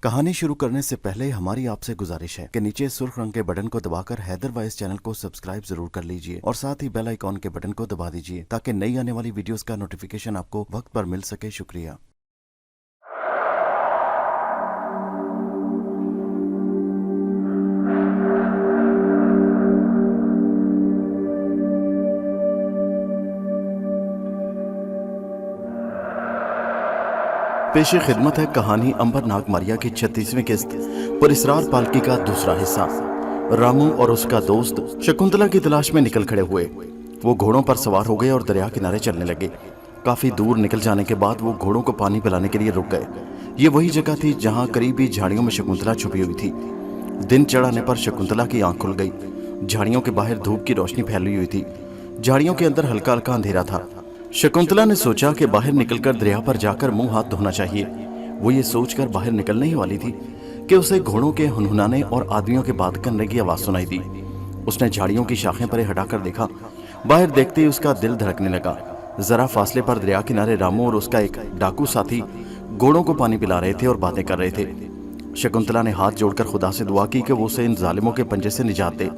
कहानी शुरू करने से पहले हमारी आपसे गुजारिश है कि नीचे सुर्ख रंग के बटन को दबाकर हैदर वॉइस चैनल को सब्सक्राइब जरूर कर लीजिए और साथ ही बेल आइकॉन के बटन को दबा दीजिए ताकि नई आने वाली वीडियोस का नोटिफिकेशन आपको वक्त पर मिल सके। शुक्रिया। पेशे खिदमत है कहानी अंबर नाग मारिया की 36वीं किस्त पुरस्रार पालकी का दूसरा हिस्सा। रामू और उसका दोस्त शकुंतला की तलाश में निकल खड़े हुए। वो घोड़ों पर सवार हो गए और दरिया किनारे चलने लगे। काफी दूर निकल जाने के बाद वो घोड़ों को पानी पिलाने के लिए रुक गए। ये वही जगह थी जहां करीबी झाड़ियों में शकुंतला छुपी हुई थी। दिन चढ़ाने पर शकुंतला की आंख खुल गई। झाड़ियों के बाहर धूप की रोशनी फैली हुई थी। झाड़ियों के अंदर हल्का हल्का अंधेरा था। शकुंतला ने सोचा कि बाहर निकलकर दरिया पर जाकर मुंह हाथ धोना चाहिए। वो ये सोचकर बाहर निकलने ही वाली थी कि उसे घोड़ों के हुनहुनाने और आदमियों के बात करने की आवाज सुनाई दी। उसने झाड़ियों की शाखें परे हटाकर देखा। बाहर देखते ही उसका दिल धड़कने लगा। जरा फासले पर दरिया किनारे रामू और उसका एक डाकू साथी घोड़ों को पानी पिला रहे थे और बातें कर रहे थे। शकुंतला ने हाथ जोड़कर खुदा से दुआ की कि वो उसे इन जालिमों के पंजे से निजात दे।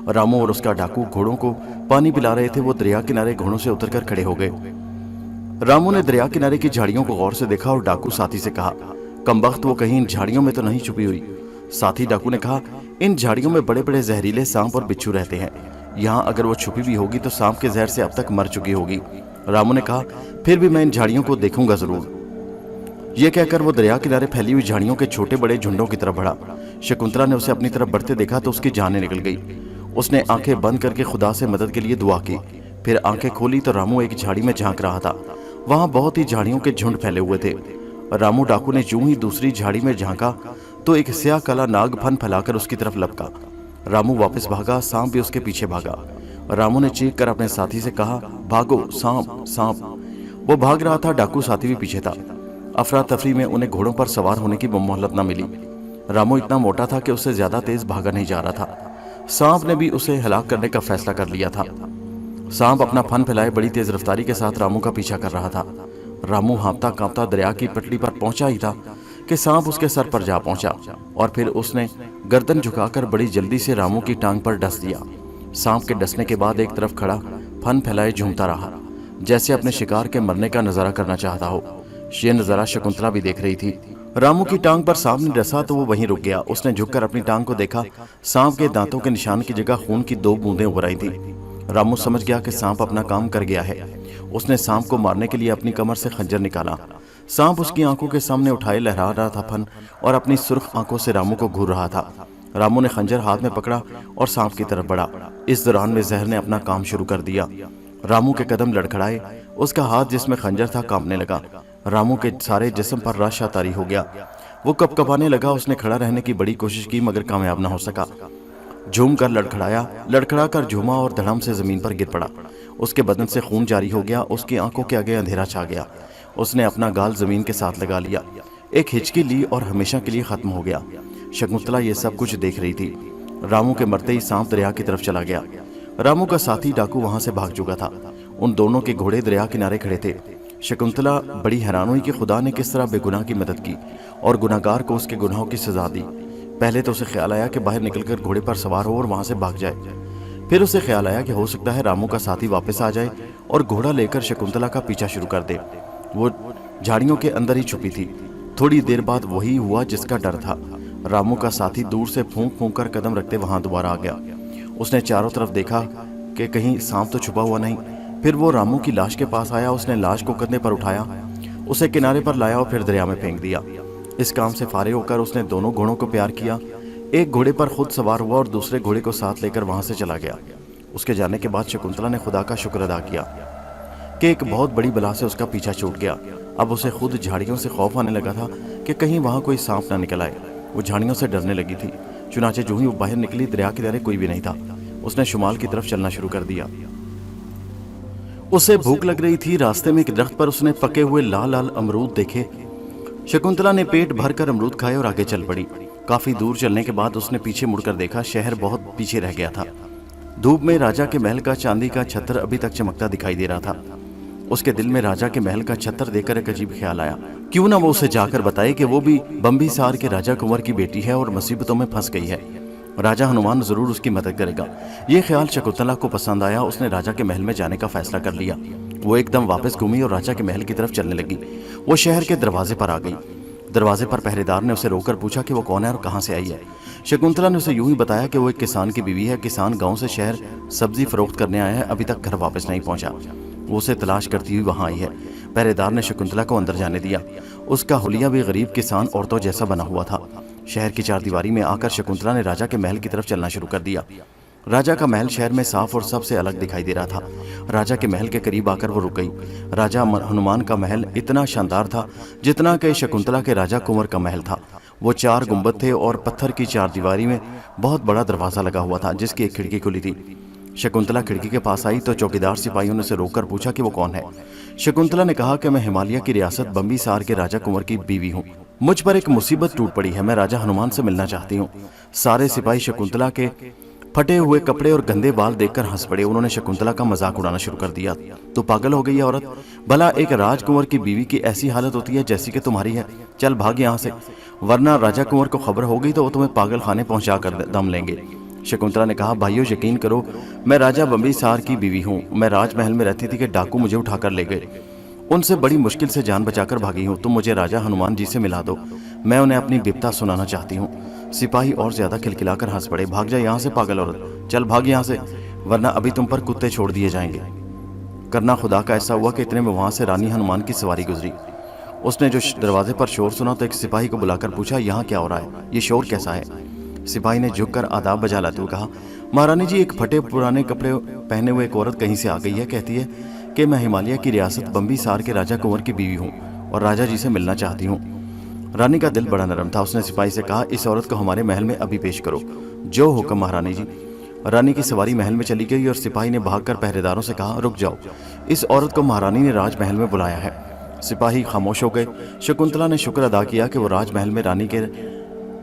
रामू और उसका डाकू घोड़ों को पानी पिला रहे थे। वो दरिया किनारे घोड़ों से उतरकर खड़े हो गए। रामू ने दरिया किनारे की झाड़ियों को गौर से देखा और डाकू साथी से कहा, कमबख्त वो कहीं इन झाड़ियों में तो नहीं छुपी हुई। साथी डाकू ने कहा, इन झाड़ियों में बड़े बड़े जहरीले सांप और बिच्छू रहते हैं। यहाँ अगर वो छुपी भी होगी तो सांप के जहर से अब तक मर चुकी होगी। रामू ने कहा, फिर भी मैं इन झाड़ियों को देखूंगा जरूर। ये कहकर वो दरिया किनारे फैली हुई झाड़ियों के छोटे बड़े झुंडों की तरफ बढ़ा। शकुंतला ने उसे अपनी तरफ बढ़ते देखा तो उसकी जान निकल गई। उसने आंखें बंद करके खुदा से मदद के लिए दुआ की। फिर आंखें खोली तो रामू एक झाड़ी में झांक रहा था। वहां बहुत ही झाड़ियों के झुंड फैले हुए थे। रामू डाकू ने यूं ही दूसरी झाड़ी में झांका तो एक स्याह काला नाग फन फैलाकर उसकी तरफ लपका। रामू वापस भागा, सांप भी उसके पीछे भागा। रामू ने चीख कर अपने साथी से कहा, भागो, सांप सांप। वो भाग रहा था, डाकू साथी भी पीछे था। अफरा तफरी में उन्हें घोड़ों पर सवार होने की मोहलत न मिली। रामू इतना मोटा था कि उससे ज्यादा तेज भागा नहीं जा रहा था। सांप ने भी उसे हलाक करने का फैसला कर लिया था। सांप अपना फन फैलाए बड़ी तेज रफ्तारी के साथ रामू का पीछा कर रहा था। रामू हाँफता कांपता दरिया की पटड़ी पर पहुंचा ही था कि सांप उसके सर पर जा पहुंचा और फिर उसने गर्दन झुकाकर बड़ी जल्दी से रामू की टांग पर डस दिया। सांप के डसने के बाद एक तरफ खड़ा फन फैलाए झूमता रहा, जैसे अपने शिकार के मरने का नजारा करना चाहता हो। ये नजारा शकुंतला भी देख रही थी। रामू की टांग पर सांप ने डसा तो वो वहीं रुक गया। उसने झुककर अपनी टांग को देखा। सांप के दांतों के निशान की जगह खून की 2 बूंदें उभर आई थी। रामू समझ गया कि सांप अपना काम कर गया है। उसने सांप को मारने के लिए अपनी कमर से खंजर निकाला। सांप उसकी आंखों के सामने उठाए लहरा रहा था फन और अपनी सुर्ख आंखों से रामू को घूर रहा था। रामू ने खंजर हाथ में पकड़ा और सांप की तरफ बढ़ा। इस दौरान में जहर ने अपना काम शुरू कर दिया। रामू के कदम लड़खड़ाए। उसका हाथ जिसमें खंजर था कांपने लगा। रामू के सारे जिस्म पर रश तारी हो गया। वो कपकपाने लगा। उसने खड़ा रहने की बड़ी कोशिश की मगर कामयाब न हो सका। झूम कर लड़खड़ाया, लड़खड़ा कर झूमा और धड़म से जमीन पर गिर पड़ा। उसके बदन से खून जारी हो गया। उसकी आंखों के आगे अंधेरा छा गया। उसने अपना गाल जमीन के साथ लगा लिया। एक हिचकी ली और हमेशा के लिए खत्म हो गया। शकुंतला ये सब कुछ देख रही थी। रामू के मरते ही सांप दरिया की तरफ चला गया। रामू का साथी डाकू वहां से भाग चुका था। उन दोनों के घोड़े दरिया किनारे खड़े थे। शकुंतला बड़ी हैरान हुई कि खुदा ने किस तरह बेगुनाह की मदद की और गुनाहगार को उसके गुनाहों की सजा दी। पहले तो उसे ख्याल आया कि बाहर निकलकर घोड़े पर सवार हो और वहां से भाग जाए। फिर उसे ख्याल आया कि हो सकता है रामू का साथी वापस आ जाए और घोड़ा लेकर शकुंतला का पीछा शुरू कर दे। वो झाड़ियों के अंदर ही छुपी थी। थोड़ी देर बाद वही हुआ जिसका डर था। रामू का साथी दूर से फूंक फूंक कर कदम रखते वहां दोबारा आ गया। उसने चारों तरफ देखा कि कहीं सांप तो छुपा हुआ नहीं। फिर वो रामू की लाश के पास आया। उसने लाश को कंधे पर उठाया, उसे किनारे पर लाया और फिर दरिया में फेंक दिया। इस काम से फारिग होकर उसने दोनों घोड़ों को प्यार किया। एक घोड़े पर खुद सवार हुआ और दूसरे घोड़े को साथ लेकर वहां से चला गया। उसके जाने के बाद शकुंतला ने खुदा का शुक्र अदा किया कि एक बहुत बड़ी बला से उसका पीछा छूट गया। अब उसे खुद झाड़ियों से खौफ आने लगा था कि कहीं वहां कोई सांप ना निकल आए। वो झाड़ियों से डरने लगी थी। चुनाचे जो ही वो बाहर निकली दरिया किनारे कोई भी नहीं था। उसने शुमाल की तरफ चलना शुरू कर दिया। उसे भूख लग रही थी। रास्ते में एक दरख्त पर उसने पके हुए लाल लाल अमरूद देखे। शकुंतला ने पेट भरकर अमरूद खाए और आगे चल पड़ी। काफी दूर चलने के बाद उसने पीछे मुड़कर देखा। शहर बहुत पीछे रह गया था। धूप में राजा के महल का चांदी का छत्र अभी तक चमकता दिखाई दे रहा था। उसके दिल में राजा के महल का छत्र देखकर एक अजीब ख्याल आया। क्यों ना वो उसे जाकर बताए कि वो भी बम्बीसार के राजा कुंवर की बेटी है और मुसीबतों में फंस गई है। राजा हनुमान जरूर उसकी मदद करेगा। ये ख्याल शकुंतला को पसंद आया। उसने राजा के महल में जाने का फैसला कर लिया। वो एकदम वापस घूमी और राजा के महल की तरफ चलने लगी। वो शहर के दरवाजे पर आ गई। दरवाजे पर पहरेदार ने उसे रोककर पूछा कि वो कौन है और कहाँ से आई है। शकुंतला ने उसे यूं ही बताया कि वो एक किसान की बीवी है। किसान गांव से शहर सब्जी फरोख्त करने आया है, अभी तक घर वापस नहीं पहुंचा। वो उसे तलाश करती हुई वहां आई है। पहरेदार ने शकुंतला को अंदर जाने दिया। उसका हुलिया भी गरीब किसान औरतों जैसा बना हुआ था। शहर की चारदीवारी में आकर शकुंतला ने राजा के महल की तरफ चलना शुरू कर दिया। राजा का महल शहर में साफ और सबसे अलग दिखाई दे रहा था। राजा के महल के करीब आकर वो रुक गई। राजा हनुमान का महल इतना शानदार था जितना कि शकुंतला के राजा कुंवर का महल था। वो 4 गुंबद थे और पत्थर की चारदीवारी में बहुत बड़ा दरवाजा लगा हुआ था जिसकी एक खिड़की खुली थी। शकुंतला खिड़की के पास आई तो चौकीदार सिपाहियों ने उसे रोककर पूछा कि वो कौन है। शकुंतला ने कहा कि मैं हिमालय की रियासत बम्बीसार के राजा कुंवर की बीवी हूँ। मुझ पर एक मुसीबत टूट पड़ी है। मैं राजा हनुमान से मिलना चाहती हूँ। सारे सिपाही शकुंतला के फटे हुए कपड़े और गंदे बाल देखकर हंस पड़े। उन्होंने शकुंतला का मजाक उड़ाना शुरू कर दिया। तो पागल हो गई है औरत। भला एक राजकुंवर की बीवी की ऐसी हालत होती है जैसी कि तुम्हारी है। चल भाग यहाँ से, वरना राजा कुंवर को खबर हो गई तो वो तुम्हें पागल खाने पहुंचा कर दम लेंगे। शकुंतला ने कहा, भाइयों यकीन करो, मैं राजा बम्बीसार की बीवी हूँ। मैं राजमहल में रहती थी कि डाकू मुझे उठाकर ले गए। उनसे बड़ी मुश्किल से जान बचाकर भागी हूँ। तुम मुझे राजा हनुमान जी से मिला दो। मैं उन्हें अपनी विपदा सुनाना चाहती हूँ। सिपाही और ज्यादा खिलखिलाकर हंस पड़े। भाग जा यहाँ से पागल औरत, चल भाग यहाँ से, वरना अभी तुम पर कुत्ते छोड़ दिए जाएंगे। करना खुदा का ऐसा हुआ कि इतने में वहां से रानी हनुमान की सवारी गुजरी। उसने जो दरवाजे पर शोर सुना तो एक सिपाही को बुलाकर पूछा, यहाँ क्या हो रहा है? ये शोर कैसा है? सिपाही ने झुककर आदाब बजा लाते हुए कहा, महारानी जी, एक फटे पुराने कपड़े पहने हुए एक औरत कहीं से आ गई है। कहती है कि मैं हिमालय की रियासत बम्बीसार के राजा कुंवर की बीवी हूँ और राजा जी से मिलना चाहती हूँ। रानी का दिल बड़ा नरम था। उसने सिपाही से कहा, इस औरत को हमारे महल में अभी पेश करो। जो हुक्म महारानी जी। रानी की सवारी महल में चली गई और सिपाही ने भागकर पहरेदारों से कहा, रुक जाओ, इस औरत को महारानी ने राजमहल में बुलाया है। सिपाही खामोश हो गए। शकुंतला ने शुक्र अदा किया कि वो राजमहल में रानी के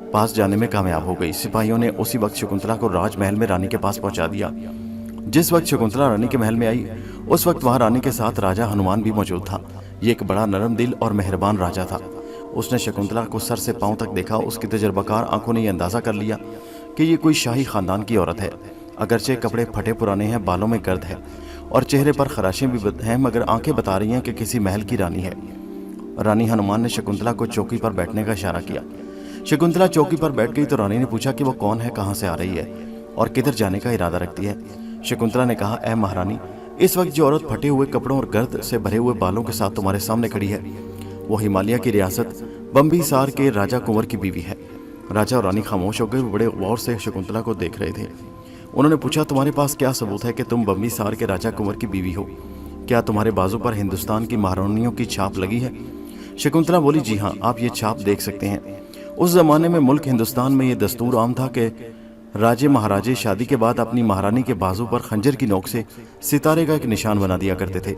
पास जाने में कामयाब हो गई। सिपाहियों ने उसी वक्त शकुंतला को राजमहल में रानी के पास पहुंचा दिया। जिस वक्त शकुंतला रानी के महल में आई उस वक्त वहां रानी के साथ राजा हनुमान भी मौजूद था। ये एक बड़ा नरम दिल और मेहरबान राजा था। उसने शकुंतला को सर से पांव तक देखा। उसकी तजर्बाकार आंखों ने यह अंदाजा कर लिया कि ये कोई शाही खानदान की औरत है। अगरचे कपड़े फटे पुराने हैं, बालों में गर्द है और चेहरे पर खराशें भी हैं, मगर आंखें बता रही हैं कि किसी महल की रानी है। रानी हनुमान ने शकुंतला को चौकी पर बैठने का इशारा किया। शकुंतला चौकी पर बैठ गई तो रानी ने पूछा कि वो कौन है, कहाँ से आ रही है और किधर जाने का इरादा रखती है। शकुंतला ने कहा, ऐ महारानी, इस वक्त जो औरत फटे हुए कपड़ों और गर्द से भरे हुए बालों के साथ तुम्हारे सामने खड़ी है वो हिमालय की रियासत बम्बीसार के राजा कुंवर की बीवी है। राजा और रानी खामोश हो गए। बड़े गौर से शकुंतला को देख रहे थे। उन्होंने पूछा, तुम्हारे पास क्या सबूत है कि तुम बम्बीसार के राजा कुंवर की बीवी हो? क्या तुम्हारे बाजू पर हिंदुस्तान की महारानियों की छाप लगी है? शकुंतला बोली, जी हाँ, आप ये छाप देख सकते हैं। उस जमाने में मुल्क हिंदुस्तान में ये दस्तूर आम था कि राजे महाराजे शादी के बाद अपनी महारानी के बाजू पर खंजर की नोक से सितारे का एक निशान बना दिया करते थे।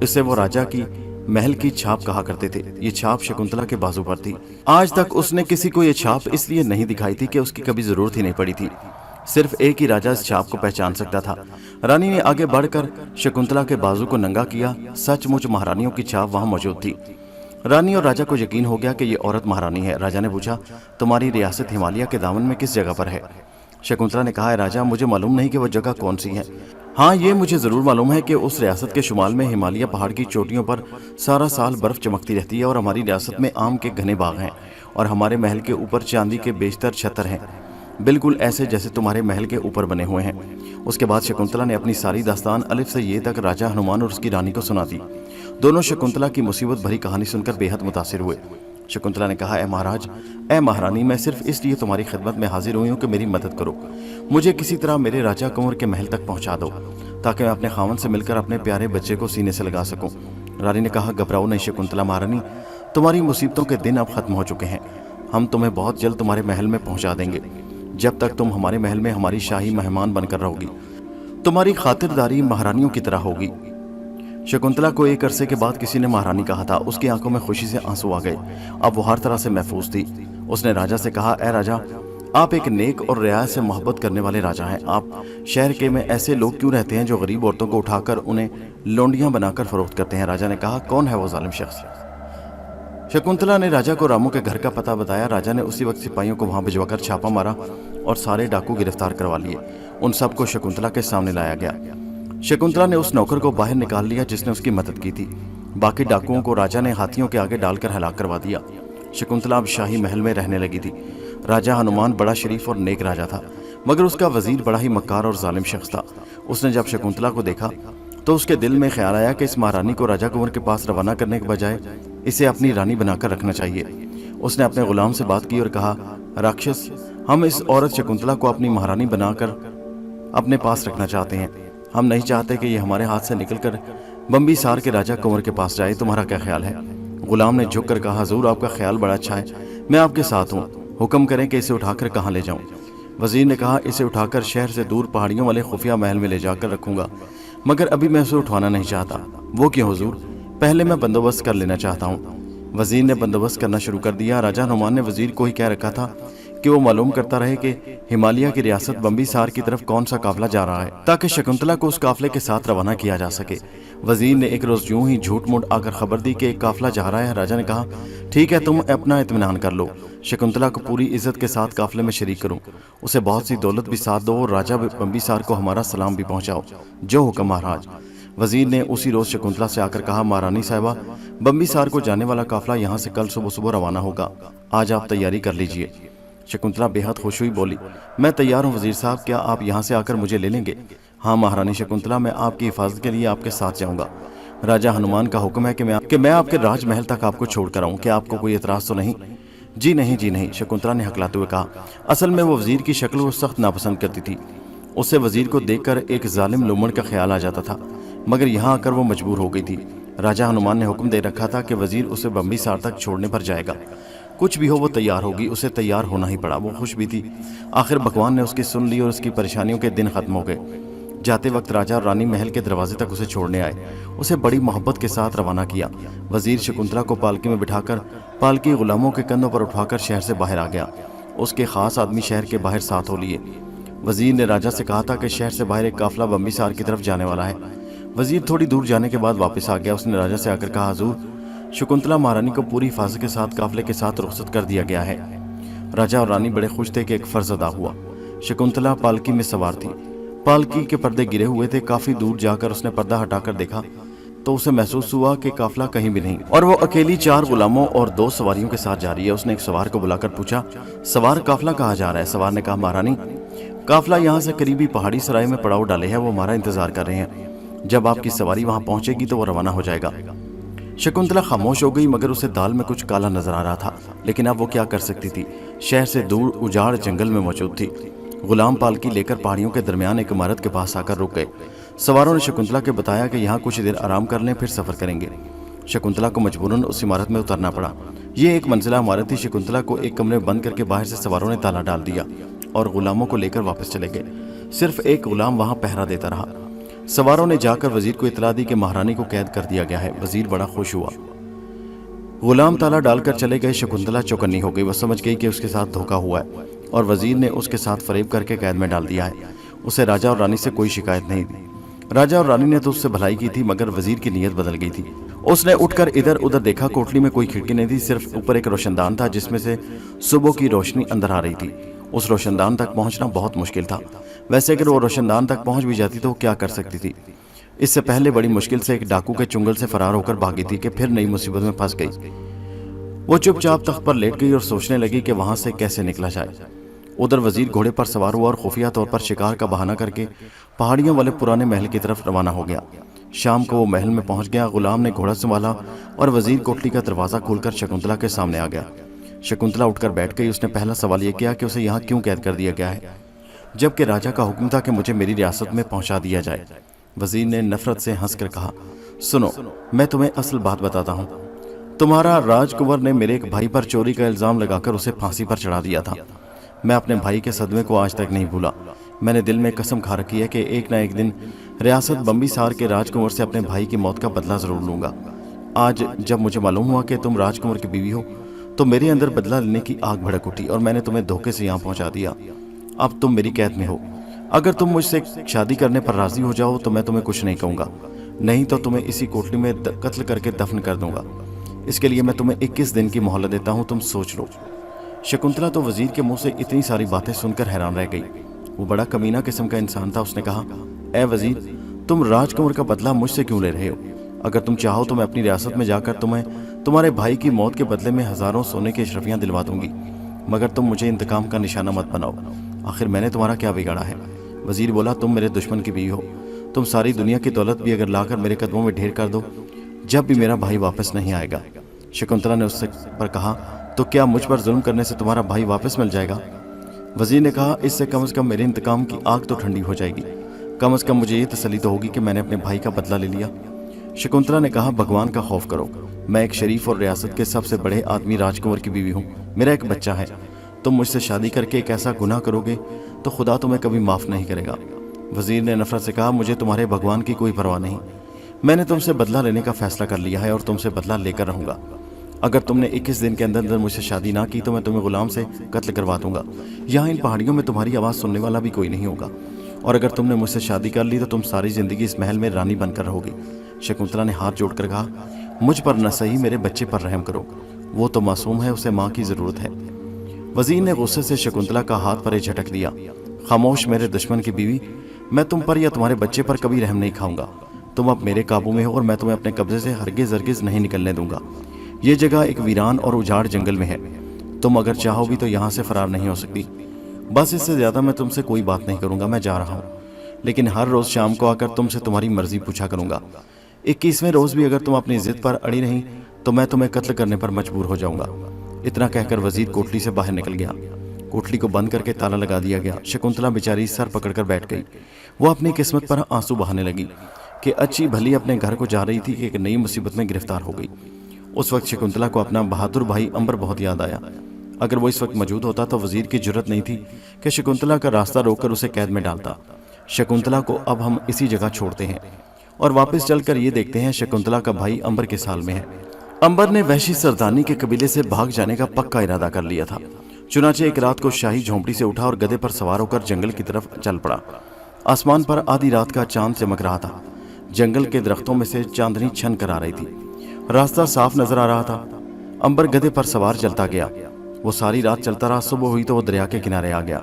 इससे वो राजा की महल की छाप कहा करते थे। ये छाप शकुंतला के बाजू पर थी। आज तक उसने किसी को ये छाप इसलिए नहीं दिखाई थी कि उसकी कभी जरूरत ही नहीं पड़ी थी। सिर्फ एक ही राजा इस छाप को पहचान सकता था। रानी ने आगे बढ़कर शकुंतला के बाजू को नंगा किया। सचमुच महारानियों की छाप वहां मौजूद थी। रानी और राजा को यकीन हो गया कि ये औरत महारानी है। राजा ने पूछा, तुम्हारी रियासत हिमालय के दामन में किस जगह पर है? शकुंतला ने कहा, राजा, मुझे मालूम नहीं कि वह जगह कौन सी है। हाँ, ये मुझे जरूर मालूम है कि उस रियासत के शुमाल में हिमालय पहाड़ की चोटियों पर सारा साल बर्फ चमकती रहती है और हमारी रियासत में आम के घने बाग हैं और हमारे महल के ऊपर चांदी के बेशतर छतर हैं, बिल्कुल ऐसे जैसे तुम्हारे महल के ऊपर बने हुए हैं। उसके बाद शकुंतला ने अपनी सारी दास्तान अलिफ से ये तक राजा हनुमान और उसकी रानी को सुना दी। दोनों शकुंतला की मुसीबत भरी कहानी सुनकर बेहद मुतासिर हुए। शकुंतला ने कहा, ऐ महाराज, ऐ महारानी, मैं सिर्फ इसलिए तुम्हारी खिदमत में हाजिर हुई हूँ कि मेरी मदद करो। मुझे किसी तरह मेरे राजा कुंवर के महल तक पहुंचा दो ताकि मैं अपने खावन से मिलकर अपने प्यारे बच्चे को सीने से लगा सकूं। रानी ने कहा, घबराओ नहीं शकुंतला महारानी, तुम्हारी मुसीबतों के दिन अब खत्म हो चुके हैं। हम तुम्हें बहुत जल्द तुम्हारे महल में पहुंचा देंगे। जब तक तुम हमारे महल में हमारी शाही मेहमान बनकर रहोगी, तुम्हारी खातिरदारी महारानियों की तरह होगी। शकुंतला को एक अरसे के बाद किसी ने महारानी कहा था। उसकी आंखों में खुशी से आंसू आ गए। अब वो हर तरह से महफूज थी। उसने राजा से कहा, ऐ राजा, आप एक नेक और रियायत से मोहब्बत करने वाले राजा हैं। आप शहर के में ऐसे लोग क्यों रहते हैं जो गरीब औरतों को उठाकर उन्हें लोंडियां बनाकर फरोख्त करते हैं? राजा ने कहा, कौन है वो जालिम शख्स? शकुंतला ने राजा को रामू के घर का पता बताया। राजा ने उसी वक्त सिपाहियों को वहां भिजवाकर छापा मारा और सारे डाकू गिरफ्तार करवा लिए। उन सबको शकुंतला के सामने लाया गया। शकुंतला ने उस नौकर को बाहर निकाल लिया जिसने उसकी मदद की थी। बाकी डाकुओं को राजा ने हाथियों के आगे डालकर हलाक करवा दिया। शकुंतला अब शाही महल में रहने लगी थी। राजा हनुमान बड़ा शरीफ और नेक राजा था, मगर उसका वजीर बड़ा ही मक्कार और जालिम शख्स था। उसने जब शकुंतला को देखा तो उसके दिल में ख्याल आया कि इस महारानी को राजा कुंवर के पास रवाना करने के बजाय इसे अपनी रानी बनाकर रखना चाहिए। उसने अपने गुलाम से बात की और कहा, राक्षस, हम इस औरत शकुंतला को अपनी महारानी बनाकर अपने पास रखना चाहते हैं। हम नहीं चाहते कि ये हमारे हाथ से निकलकर बम्बीसार के राजा कुंवर के पास जाए। तुम्हारा क्या ख्याल है? गुलाम ने झुक कर कहा, हुजूर, आपका ख्याल बड़ा अच्छा है, मैं आपके साथ हूँ। हुक्म करें कि इसे उठाकर कहाँ ले जाऊँ? वजीर ने कहा, इसे उठाकर शहर से दूर पहाड़ियों वाले खुफिया महल में ले जाकर रखूंगा, मगर अभी मैं उसे उठाना नहीं चाहता। वो क्यों हुजूर? पहले मैं बंदोबस्त कर लेना चाहता हूँ। वजीर ने बंदोबस्त करना शुरू कर दिया। राजा हनुमान ने वजीर को ही कह रखा था कि वो मालूम करता रहे कि हिमालय की रियासत बम्बीसार की तरफ कौन सा काफिला जा रहा है, ताकि शकुंतला को उस काफिले के साथ रवाना किया जा सके। वजीर ने एक रोज यूं ही झूठ मूठ आकर खबर दी कि एक काफिला जा रहा है। राजा ने कहा, ठीक है, तुम अपना इत्मीनान कर लो। शकुंतला को पूरी इज्जत के साथ काफिले में शरीक करूं, उसे बहुत सी दौलत भी साथ दो और राजा बम्बीसार को हमारा सलाम भी पहुंचाओ। जो हुक्म महाराज। वजीर ने उसी रोज शकुंतला से आकर कहा, महारानी साहिबा, बम्बीसार को जाने वाला काफिला यहाँ से कल सुबह सुबह रवाना होगा। आज आप तैयारी कर लीजिए। शकुंतला बेहद खुश हुई, बोली, मैं तैयार हूँ वजीर साहब, क्या आप यहाँ से आकर मुझे ले लेंगे? हाँ महारानी शकुंतला, मैं आपकी हिफाजत के लिए आपके साथ जाऊंगा। राजा हनुमान का हुक्म है कि मैं आपके राजमहल तक आपको छोड़कर आऊं। क्या आपको कोई एतराज तो नहीं? जी नहीं, जी नहीं, शकुंतला ने हकलाते हुए कहा। असल में वो वजीर की शक्ल वो सख्त नापसंद करती थी। उससे वजीर को देखकर एक जालिम लुमड़ का ख्याल आ जाता था, मगर यहाँ आकर वो मजबूर हो गई थी। राजा हनुमान ने हुक्म दे रखा था कि वजीर उसे बम्बीसार तक छोड़ने पर जाएगा। कुछ भी हो वो तैयार होगी। उसे तैयार होना ही पड़ा। वो खुश भी थी। आखिर भगवान ने उसकी सुन ली और उसकी परेशानियों के दिन खत्म हो गए। जाते वक्त राजा और रानी महल के दरवाजे तक उसे छोड़ने आए। उसे बड़ी मोहब्बत के साथ रवाना किया। वजीर शकुंतला को पालकी में बिठाकर पालकी गुलामों के कंधों पर उठाकर शहर से बाहर आ गया। उसके खास आदमी शहर के बाहर साथ हो लिए। वजीर ने राजा से कहा था कि शहर से बाहर एक काफिला बम्बीसार की तरफ जाने वाला है। वजीर थोड़ी दूर जाने के बाद वापस आ गया। उसने राजा से आकर कहा, हुजूर, शकुंतला महारानी को पूरी हिफाजत के साथ काफिले के साथ रुखसत कर दिया गया है। राजा और रानी बड़े खुश थे कि एक फर्ज अदा हुआ। शकुंतला पालकी में सवार थी। पालकी के पर्दे गिरे हुए थे। काफी दूर जाकर उसने पर्दा हटाकर देखा तो उसे महसूस हुआ कि काफिला कहीं भी नहीं और वो अकेली 4 गुलामों और 2 सवारियों के साथ जा रही है। उसने एक सवार को बुलाकर पूछा, सवार, काफिला कहाँ जा रहा है? सवार ने कहा, महारानी, काफिला यहाँ से करीबी पहाड़ी सराय में पड़ाव डाले है, वो हमारा इंतजार कर रहे हैं। जब आपकी सवारी वहां पहुंचेगी तो वो रवाना हो जाएगा। शकुंतला खामोश हो गई, मगर उसे दाल में कुछ काला नजर आ रहा था, लेकिन अब वो क्या कर सकती थी? शहर से दूर उजाड़ जंगल में मौजूद थी। गुलाम पालकी लेकर पहाड़ियों के दरमियान एक इमारत के पास आकर रुक गए। सवारों ने शकुंतला के बताया कि यहाँ कुछ देर आराम कर लें, फिर सफर करेंगे। शकुंतला को मजबूरन उस इमारत में उतरना पड़ा। ये एक मंजिला इमारत थी। शकुंतला को एक कमरे में बंद करके बाहर से सवारों ने ताला डाल दिया और गुलामों को लेकर वापस चले गए। सिर्फ एक गुलाम वहां पहरा देता रहा। सवारों ने जाकर वजीर को इतला दी कि महारानी को कैद कर दिया गया है। वजीर बड़ा खुश हुआ। गुलाम ताला डालकर चले गए। शकुंतला चौकन्नी हो गई। वह समझ गई कि उसके साथ धोखा हुआ है और वजीर ने उसके साथ फरेब करके कैद में डाल दिया है। उसे राजा और रानी से कोई शिकायत नहीं थी। राजा और रानी ने तो उससे भलाई की थी, मगर वजीर की नीयत बदल गई थी। उसने उठकर इधर उधर देखा। कोठरी में कोई खिड़की नहीं थी, सिर्फ ऊपर एक रोशनदान था जिसमें से सुबह की रोशनी अंदर आ रही थी। उस रोशनदान तक पहुंचना बहुत मुश्किल था। वैसे अगर वो रोशनदान तक पहुंच भी जाती तो वो क्या कर सकती थी? इससे पहले बड़ी मुश्किल से एक डाकू के चुंगल से फरार होकर भागी थी कि फिर नई मुसीबत में फंस गई। वो चुपचाप तख्त पर लेट गई और सोचने लगी कि वहां से कैसे निकला जाए। उधर वजीर घोड़े पर सवार हुआ और खुफिया तौर पर शिकार का बहाना करके पहाड़ियों वाले पुराने महल की तरफ रवाना हो गया। शाम को वो महल में पहुंच गया। गुलाम ने घोड़ा संभाला और वजीर कोठरी का दरवाजा खोलकर शकुंतला के सामने आ गया। शकुंतला उठकर बैठ गई। उसने पहला सवाल यह किया कि उसे यहाँ क्यों कैद कर दिया गया है, जबकि राजा का हुक्म था कि मुझे मेरी रियासत में पहुंचा दिया जाए। वजीर ने नफरत से हंसकर कहा, सुनो, मैं तुम्हें असल बात बताता हूँ। तुम्हारा राजकुंवर ने मेरे एक भाई पर चोरी का इल्जाम लगाकर उसे फांसी पर चढ़ा दिया था। मैं अपने भाई के सदमे को आज तक नहीं भूला। मैंने दिल में कसम खा रखी है कि एक ना एक दिन रियासत बम्बीसार के राजकुंवर से अपने भाई की मौत का बदला जरूर लूंगा। आज जब मुझे मालूम हुआ कि तुम राजकुंवर की बीवी हो तो मेरे अंदर बदला लेने की आग भड़क उठी और मैंने तुम्हें धोखे से यहाँ पहुंचा दिया। अब तुम मेरी कैद में हो। अगर तुम मुझसे शादी करने पर राजी हो जाओ तो मैं तुम्हें कुछ नहीं कहूँगा, नहीं तो तुम्हें इसी कोठरी में कत्ल करके दफन कर दूंगा। اس کے لیے میں تمہیں 21 دن کی مہلت دیتا ہوں، تم سوچ لو۔ شکنتلا تو وزیر کے منہ سے اتنی ساری باتیں سن کر حیران رہ گئی۔ وہ بڑا کمینہ قسم کا انسان تھا۔ اس نے کہا، اے وزیر، تم راج کنور کا بدلہ مجھ سے کیوں لے رہے ہو؟ اگر تم چاہو تو میں اپنی ریاست میں جا کر تمہیں تمہارے بھائی کی موت کے بدلے میں ہزاروں سونے کی اشرفیاں دلوا دوں گی، مگر تم مجھے انتقام کا نشانہ مت بناؤ۔ آخر میں نے تمہارا کیا بگاڑا ہے؟ وزیر بولا، تم میرے دشمن کی بیوی ہو، تم ساری دنیا کی دولت بھی اگر لا کر میرے قدموں میں ڈھیر کر دو جب بھی میرا بھائی واپس نہیں آئے گا۔ شکنتلا نے اس سے پر کہا، تو کیا مجھ پر ظلم کرنے سے تمہارا بھائی واپس مل جائے گا؟ وزیر نے کہا، اس سے کم از کم میرے انتقام کی آگ تو ٹھنڈی ہو جائے گی، کم از کم مجھے یہ تسلی تو ہوگی کہ میں نے اپنے بھائی کا بدلہ لے لیا۔ شکنتلا نے کہا، بھگوان کا خوف کرو، میں ایک شریف اور ریاست کے سب سے بڑے آدمی راج کنور کی بیوی ہوں، میرا ایک بچہ ہے، تم مجھ سے شادی کر کے ایک ایسا گناہ کرو گے تو خدا تمہیں کبھی معاف نہیں کرے گا۔ وزیر نے نفرت سے کہا، مجھے تمہارے بھگوان کی کوئی پرواہ نہیں، میں نے تم سے بدلہ لینے کا فیصلہ کر لیا ہے اور تم سے بدلہ لے کر رہوں گا۔ اگر تم نے 21 دن کے اندر مجھ سے شادی نہ کی تو میں تمہیں غلام سے قتل کروا دوں گا، یہاں ان پہاڑیوں میں تمہاری آواز سننے والا بھی کوئی نہیں ہوگا، اور اگر تم نے مجھ سے شادی کر لی تو تم ساری زندگی اس محل میں رانی بن کر رہو گی۔ شکنتلا نے ہاتھ جوڑ کر کہا، مجھ پر نہ صحیح میرے بچے پر رحم کرو، وہ تو معصوم ہے، اسے ماں کی ضرورت ہے۔ وزیر نے غصے سے شکنتلا کا ہاتھ پرے جھٹک دیا۔ خاموش میرے دشمن کی بیوی، میں تم پر یا تمہارے بچے پر کبھی رحم نہیں کھاؤں گا، تم اب میرے قابو میں ہو اور میں تمہیں اپنے قبضے سے ہرگز نہیں نکلنے دوں گا۔ یہ جگہ ایک ویران اور اجاڑ جنگل میں ہے، تم اگر چاہو بھی تو یہاں سے فرار نہیں ہو سکتی۔ بس اس سے زیادہ میں تم سے کوئی بات نہیں کروں گا، میں جا رہا ہوں، لیکن ہر روز شام کو آ کر تم سے تمہاری مرضی پوچھا کروں گا۔ 21ویں روز بھی اگر تم اپنی ضد پر اڑی رہی تو میں تمہیں قتل کرنے پر مجبور ہو جاؤں گا۔ اتنا کہہ کر وزیر کوٹلی سے باہر نکل گیا۔ کوٹلی کو بند کر کے تالا لگا دیا گیا۔ شکنتلا بیچاری سر پکڑ کر بیٹھ گئی۔ وہ اپنی قسمت پر آنسو بہانے لگی کہ اچھی بھلی اپنے گھر کو جا رہی تھی کہ ایک نئی مصیبت میں گرفتار ہو گئی۔ اس وقت شکنتلا کو اپنا بہادر بھائی امبر بہت یاد آیا۔ اگر وہ اس وقت موجود ہوتا تو وزیر کی جرت نہیں تھی کہ شکنتلا کا راستہ روک کر اسے قید میں ڈالتا۔ شکنتلا کو اب ہم اسی جگہ چھوڑتے ہیں اور واپس چل کر یہ دیکھتے ہیں شکنتلا کا بھائی امبر کس حال میں ہے۔ امبر نے وحشی سردانی کے قبیلے سے بھاگ جانے کا پکا ارادہ کر لیا تھا، چنانچہ ایک رات کو شاہی جھونپڑی سے اٹھا اور گدھے پر سوار ہو کر جنگل کی طرف چل پڑا۔ آسمان پر آدھی رات کا چاند چمک رہا تھا، جنگل کے درختوں میں سے چاندنی چھن کر آ رہی تھی، راستہ صاف نظر آ رہا تھا۔ امبر گدھے پر سوار چلتا گیا۔ وہ ساری رات چلتا رہا۔ صبح ہوئی تو وہ دریا کے کنارے آ گیا۔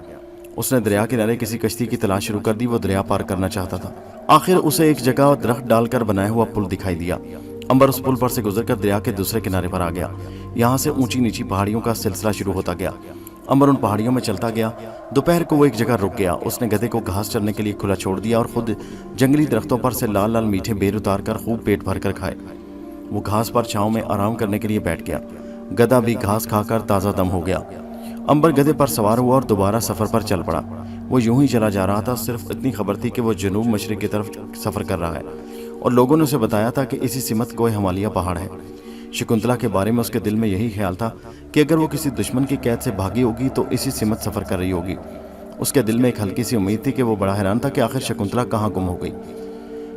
اس نے دریا کنارے کسی کشتی کی تلاش شروع کر دی۔ وہ دریا پار کرنا چاہتا تھا۔ آخر اسے ایک جگہ درخت ڈال کر بنایا ہوا پل دکھائی دیا۔ امبر اس پل پر سے گزر کر دریا کے دوسرے کنارے پر آ گیا۔ یہاں سے اونچی نیچی پہاڑیوں کا سلسلہ شروع ہوتا گیا۔ امبر ان پہاڑیوں میں چلتا گیا۔ دوپہر کو وہ ایک جگہ رک گیا۔ اس نے گدھے کو گھاس چرنے کے لیے کھلا چھوڑ دیا اور خود جنگلی درختوں پر سے لال لال میٹھے بیر اتار کر خوب پیٹ بھر کر کھائے۔ وہ گھاس پر چھاؤں میں آرام کرنے کے لیے بیٹھ گیا۔ گدھا بھی گھاس کھا کر تازہ دم ہو گیا۔ امبر گدھے پر سوار ہوا اور دوبارہ سفر پر چل پڑا۔ وہ یوں ہی چلا جا رہا تھا، صرف اتنی خبر تھی کہ وہ جنوب مشرق کی طرف سفر کر رہا ہے اور لوگوں نے اسے بتایا تھا کہ اسی سمت کوہ ہمالیہ پہاڑ ہے۔ شکنتلا کے بارے میں اس کے دل میں یہی خیال تھا کہ اگر وہ کسی دشمن کی قید سے بھاگی ہوگی تو اسی سمت سفر کر رہی ہوگی۔ اس کے دل میں ایک ہلکی سی امید تھی کہ وہ بڑا حیران تھا کہ آخر شکنتلا کہاں گم ہو گئی۔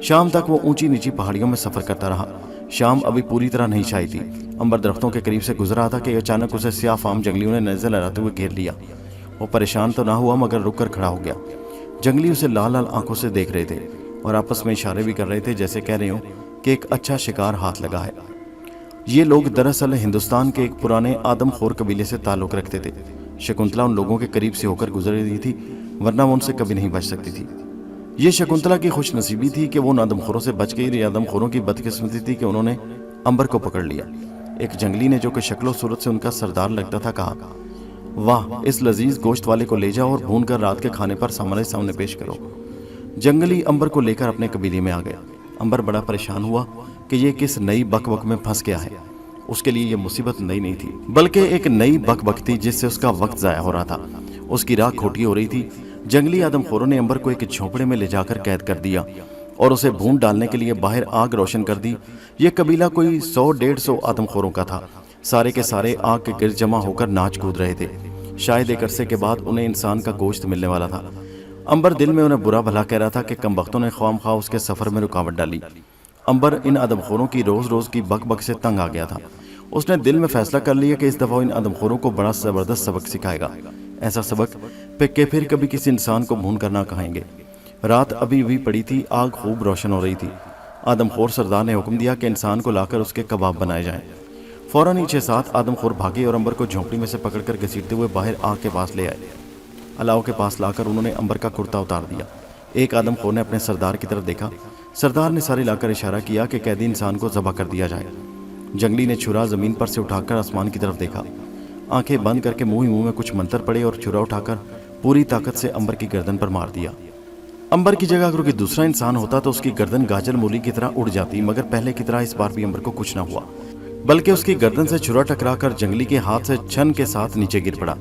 شام تک وہ اونچی نیچی پہاڑیوں میں سفر کرتا رہا۔ شام ابھی پوری طرح نہیں چھائی تھی۔ امبر درختوں کے قریب سے گزرا تھا کہ اچانک اسے سیاہ فام جنگلیوں نے نیزے لہراتے ہوئے گھیر لیا۔ وہ پریشان تو نہ ہوا مگر رک کر کھڑا ہو گیا۔ جنگلی اسے لال لال آنکھوں سے دیکھ رہے تھے اور آپس میں اشارے بھی کر رہے تھے جیسے کہہ رہے ہوں کہ ایک اچھا شکار ہاتھ لگا ہے۔ یہ لوگ دراصل ہندوستان کے ایک پرانے آدم خور قبیلے سے تعلق رکھتے تھے۔ شکنتلا ان لوگوں کے قریب سے ہو کر گزر رہی تھی ورنہ وہ ان سے کبھی نہیں بچ سکتی تھی۔ یہ شکنتلا کی خوش نصیبی تھی کہ وہ ان آدم خوروں سے بچ گئی۔ یہ آدم خوروں کی بدقسمتی تھی کہ انہوں نے امبر کو پکڑ لیا۔ ایک جنگلی نے جو کہ شکل و صورت سے ان کا سردار لگتا تھا کہا، واہ، اس لذیذ گوشت والے کو لے جاؤ اور بھون کر رات کے کھانے پر سامنے پیش کرو۔ جنگلی امبر کو لے کر اپنے قبیلے میں آ گیا۔ امبر بڑا پریشان ہوا کہ یہ کس نئی بک بک میں پھنس گیا ہے۔ اس کے لیے یہ مصیبت نئی نہیں تھی بلکہ ایک نئی بک بک تھی جس سے اس کا وقت ضائع ہو رہا تھا۔ اس کی راہ کھوٹی ہو رہی تھی۔ جنگلی آدم خوروں نے امبر کو ایک جھونپڑے میں لے جا کر قید کر دیا اور اسے بھون ڈالنے کے لیے باہر آگ روشن کر دی۔ یہ قبیلہ کوئی 100-150 آدم خوروں کا تھا۔ سارے کے سارے آگ کے گرد جمع ہو کر ناچ کود رہے تھے۔ شاید ایک عرصے کے بعد انہیں انسان کا گوشت ملنے والا تھا۔ امبر دل میں انہیں برا بھلا کہہ رہا تھا کہ کم بختوں نے خواہ مخواہ اس کے سفر میں رکاوٹ ڈالی۔ امبر ان آدم خوروں کی روز روز کی بک بک سے تنگ آ گیا تھا۔ اس نے دل میں فیصلہ کر لیا کہ اس دفعہ ان آدم خوروں کو بڑا زبردست سبق سکھائے گا، ایسا سبق کہ پھر کبھی کسی انسان کو بھون کر نہ کھائیں گے۔ رات ابھی پڑی تھی، آگ خوب روشن ہو رہی تھی۔ آدم خور سردار نے حکم دیا کہ انسان کو لا کر اس کے کباب بنائے جائیں۔ फौरन ही 6-7 आदमखोर भागे और अंबर को झोंपड़ी में से पकड़कर घसीटते हुए बाहर आग के पास ले आए। अलाव के पास लाकर उन्होंने अंबर का कुर्ता उतार दिया। एक आदमखोर ने अपने सरदार की तरफ देखा। सरदार ने सारी लाकर इशारा किया कि कैदी इंसान को ज़बह कर दिया जाए। जंगली ने छुरा जमीन पर से उठाकर आसमान की तरफ देखा। आंखें बंद करके मुंह ही मुंह में कुछ मंत्र पड़े और छुरा उठाकर पूरी ताकत से अंबर की गर्दन पर मार दिया। अंबर की जगह अगर कोई दूसरा इंसान होता तो उसकी गर्दन गाजर मूली की तरह उड़ जाती, मगर पहले की तरह इस बार भी अंबर को कुछ न हुआ, बल्कि उसकी गर्दन से छुरा टकराकर जंगली के हाथ से छन के साथ नीचे गिर पड़ा।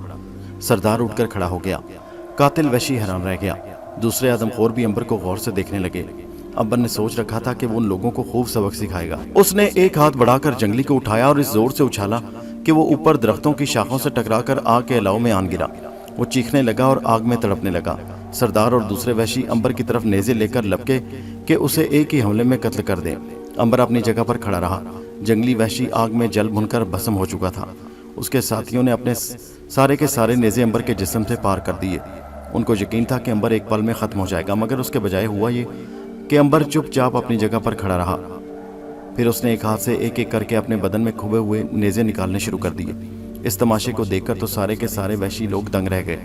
सरदार उठकर खड़ा हो गया। कातिल वैशी हैरान रह गया। दूसरे आदमखोर भी अंबर को गौर से देखने लगे। अंबर ने सोच रखा था कि वो उन लोगों को खूब सबक सिखाएगा। उसने एक हाथ बढ़ाकर जंगली को उठाया और इस जोर से उछाला कि वो ऊपर दरख्तों की शाखों से टकराकर आग के अलाव में आन गिरा। वो चीखने लगा और आग में तड़पने लगा। सरदार और दूसरे वैशी अंबर की तरफ नेज़े लेकर लपके कि उसे एक ही हमले में कत्ल कर दें। अंबर अपनी जगह पर खड़ा रहा। जंगली वैशी आग में जल भुनकर भस्म हो चुका था। उसके साथियों ने अपने सारे के सारे नेज़े अंबर के जिस्म से पार कर दिए। उनको यकीन था कि अंबर एक पल में ख़त्म हो जाएगा, मगर उसके बजाय हुआ ये कि अंबर चुपचाप अपनी जगह पर खड़ा रहा। फिर उसने एक हाथ से एक एक करके अपने बदन में खुबे हुए नेज़े निकालने शुरू कर दिए। इस तमाशे को देखकर तो सारे के सारे वैशी लोग दंग रह गए।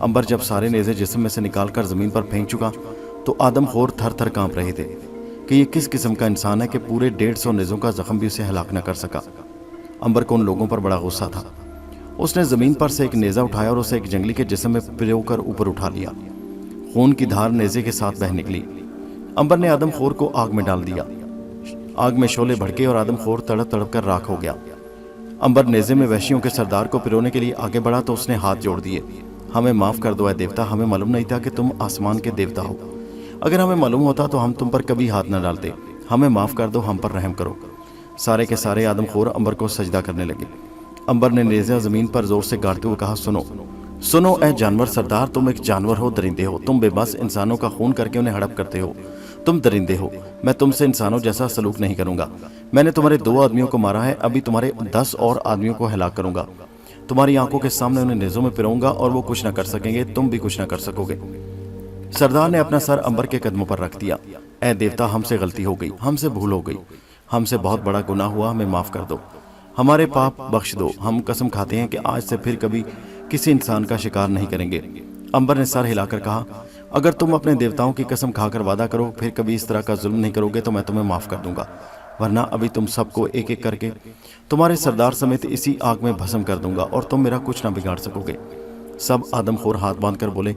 अंबर जब सारे नेज़े जिस्म में से निकालकर ज़मीन पर फेंक चुका तो आदमखोर थर थर काँप रहे थे कि ये किस किस्म का इंसान है कि पूरे 150 नेज़ों का जख्म भी उसे हलाक न कर सका। अंबर को उन लोगों पर बड़ा गुस्सा था। उसने ज़मीन पर से एक नेज़ा उठाया और उसे एक जंगली के जिस्म में पिरोकर ऊपर उठा लिया। खून की धार नेज़े के साथ बह निकली। अंबर ने आदमखोर को आग में डाल दिया। आग में शोले भड़के और आदमखोर तड़प तड़प कर राख हो गया। अंबर नेज़े में वैशियों के सरदार को पिरोने के लिए आगे बढ़ा तो उसने हाथ जोड़ दिए। हमें माफ़ कर दो ऐ देवता, हमें मालूम नहीं था कि तुम आसमान के देवता हो। अगर हमें मालूम होता तो हम तुम पर कभी हाथ न डालते। हमें माफ़ कर दो, हम पर रहम करो। सारे के सारे आदमखोर अंबर को सजदा करने लगे। अंबर ने नेज़ा ज़मीन पर जोर से गाड़ते हुए कहा, सुनो सुनो ऐ जानवर सरदार, तुम एक जानवर हो, दरिंदे हो। तुम बेबस इंसानों का खून करके उन्हें हड़प करते हो। तुम दरिंदे हो। मैं तुमसे इंसानों जैसा सलूक नहीं करूंगा। मैंने तुम्हारे 2 आदमियों को मारा है, अभी तुम्हारे 10 और आदमियों को हलाक करूंगा। तुम्हारी आंखों के सामने उन्हें नेज़ों में पिरोऊंगा और वो कुछ न कर सकेंगे, तुम भी कुछ न कर सकोगे। सरदार ने अपना सर अंबर के कदमों पर रख दिया। ऐ देवता, हमसे गलती हो गई, हमसे भूल हो गई, हमसे बहुत बड़ा गुनाह हुआ, हमें माफ़ कर दो, हमारे पाप बख्श दो। हम कसम खाते हैं कि आज से फिर कभी किसी इंसान का शिकार नहीं करेंगे। अंबर ने सर हिलाकर कहा, अगर तुम अपने देवताओं की कसम खाकर वादा करो फिर कभी इस तरह का जुल्म नहीं करोगे तो मैं तुम्हें माफ़ कर दूंगा, वरना अभी तुम सबको एक एक करके तुम्हारे सरदार समेत इसी आग में भस्म कर दूंगा और तुम मेरा कुछ ना बिगाड़ सकोगे। सब आदमखोर हाथ बांध कर बोले,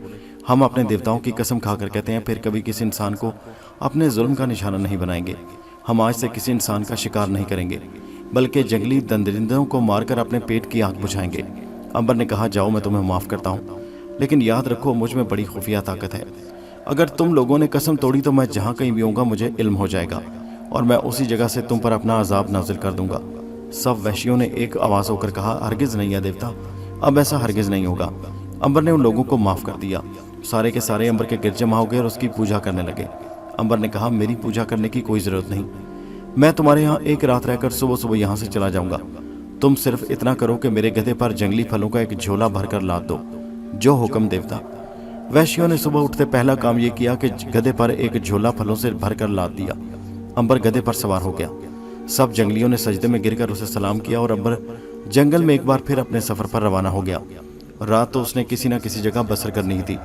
हम अपने देवताओं की कसम खाकर कहते हैं फिर कभी किसी इंसान को अपने जुल्म का निशाना नहीं बनाएंगे। हम आज से किसी इंसान का शिकार नहीं करेंगे, बल्कि जंगली दरिंदों को मारकर अपने पेट की आग बुझाएंगे। अंबर ने कहा, जाओ मैं तुम्हें माफ़ करता हूँ, लेकिन याद रखो मुझ में बड़ी खुफिया ताकत है। अगर तुम लोगों ने कसम तोड़ी तो मैं जहाँ कहीं भी होऊंगा मुझे इल्म हो जाएगा और मैं उसी जगह से तुम पर अपना अजाब नाजिल कर दूंगा। सब वैशियों ने एक आवाज़ होकर कहा, हरगिज़ नहीं है देवता, अब ऐसा हरगिज़ नहीं होगा। अंबर ने उन लोगों को माफ़ कर दिया। सारे के सारे अंबर के गिर जमा हो गए और उसकी पूजा करने लगे। अंबर ने कहा, मेरी पूजा करने की कोई ज़रूरत नहीं, मैं तुम्हारे यहाँ एक रात रहकर सुबह सुबह यहाँ से चला जाऊँगा। तुम सिर्फ इतना करो कि मेरे गधे पर जंगली फलों का एक झोला भरकर लाद दो, जो हुक्म देवता। वैश्यों ने सुबह उठते पहला काम ये किया कि गधे पर एक झोला फलों से भरकर लाद दिया। अंबर गधे पर सवार हो गया। सब जंगलियों ने सजदे में गिरकर उसे सलाम किया और अंबर जंगल में एक बार फिर अपने सफ़र पर रवाना हो गया। रात तो उसने किसी न किसी जगह बसर करनी ही थी।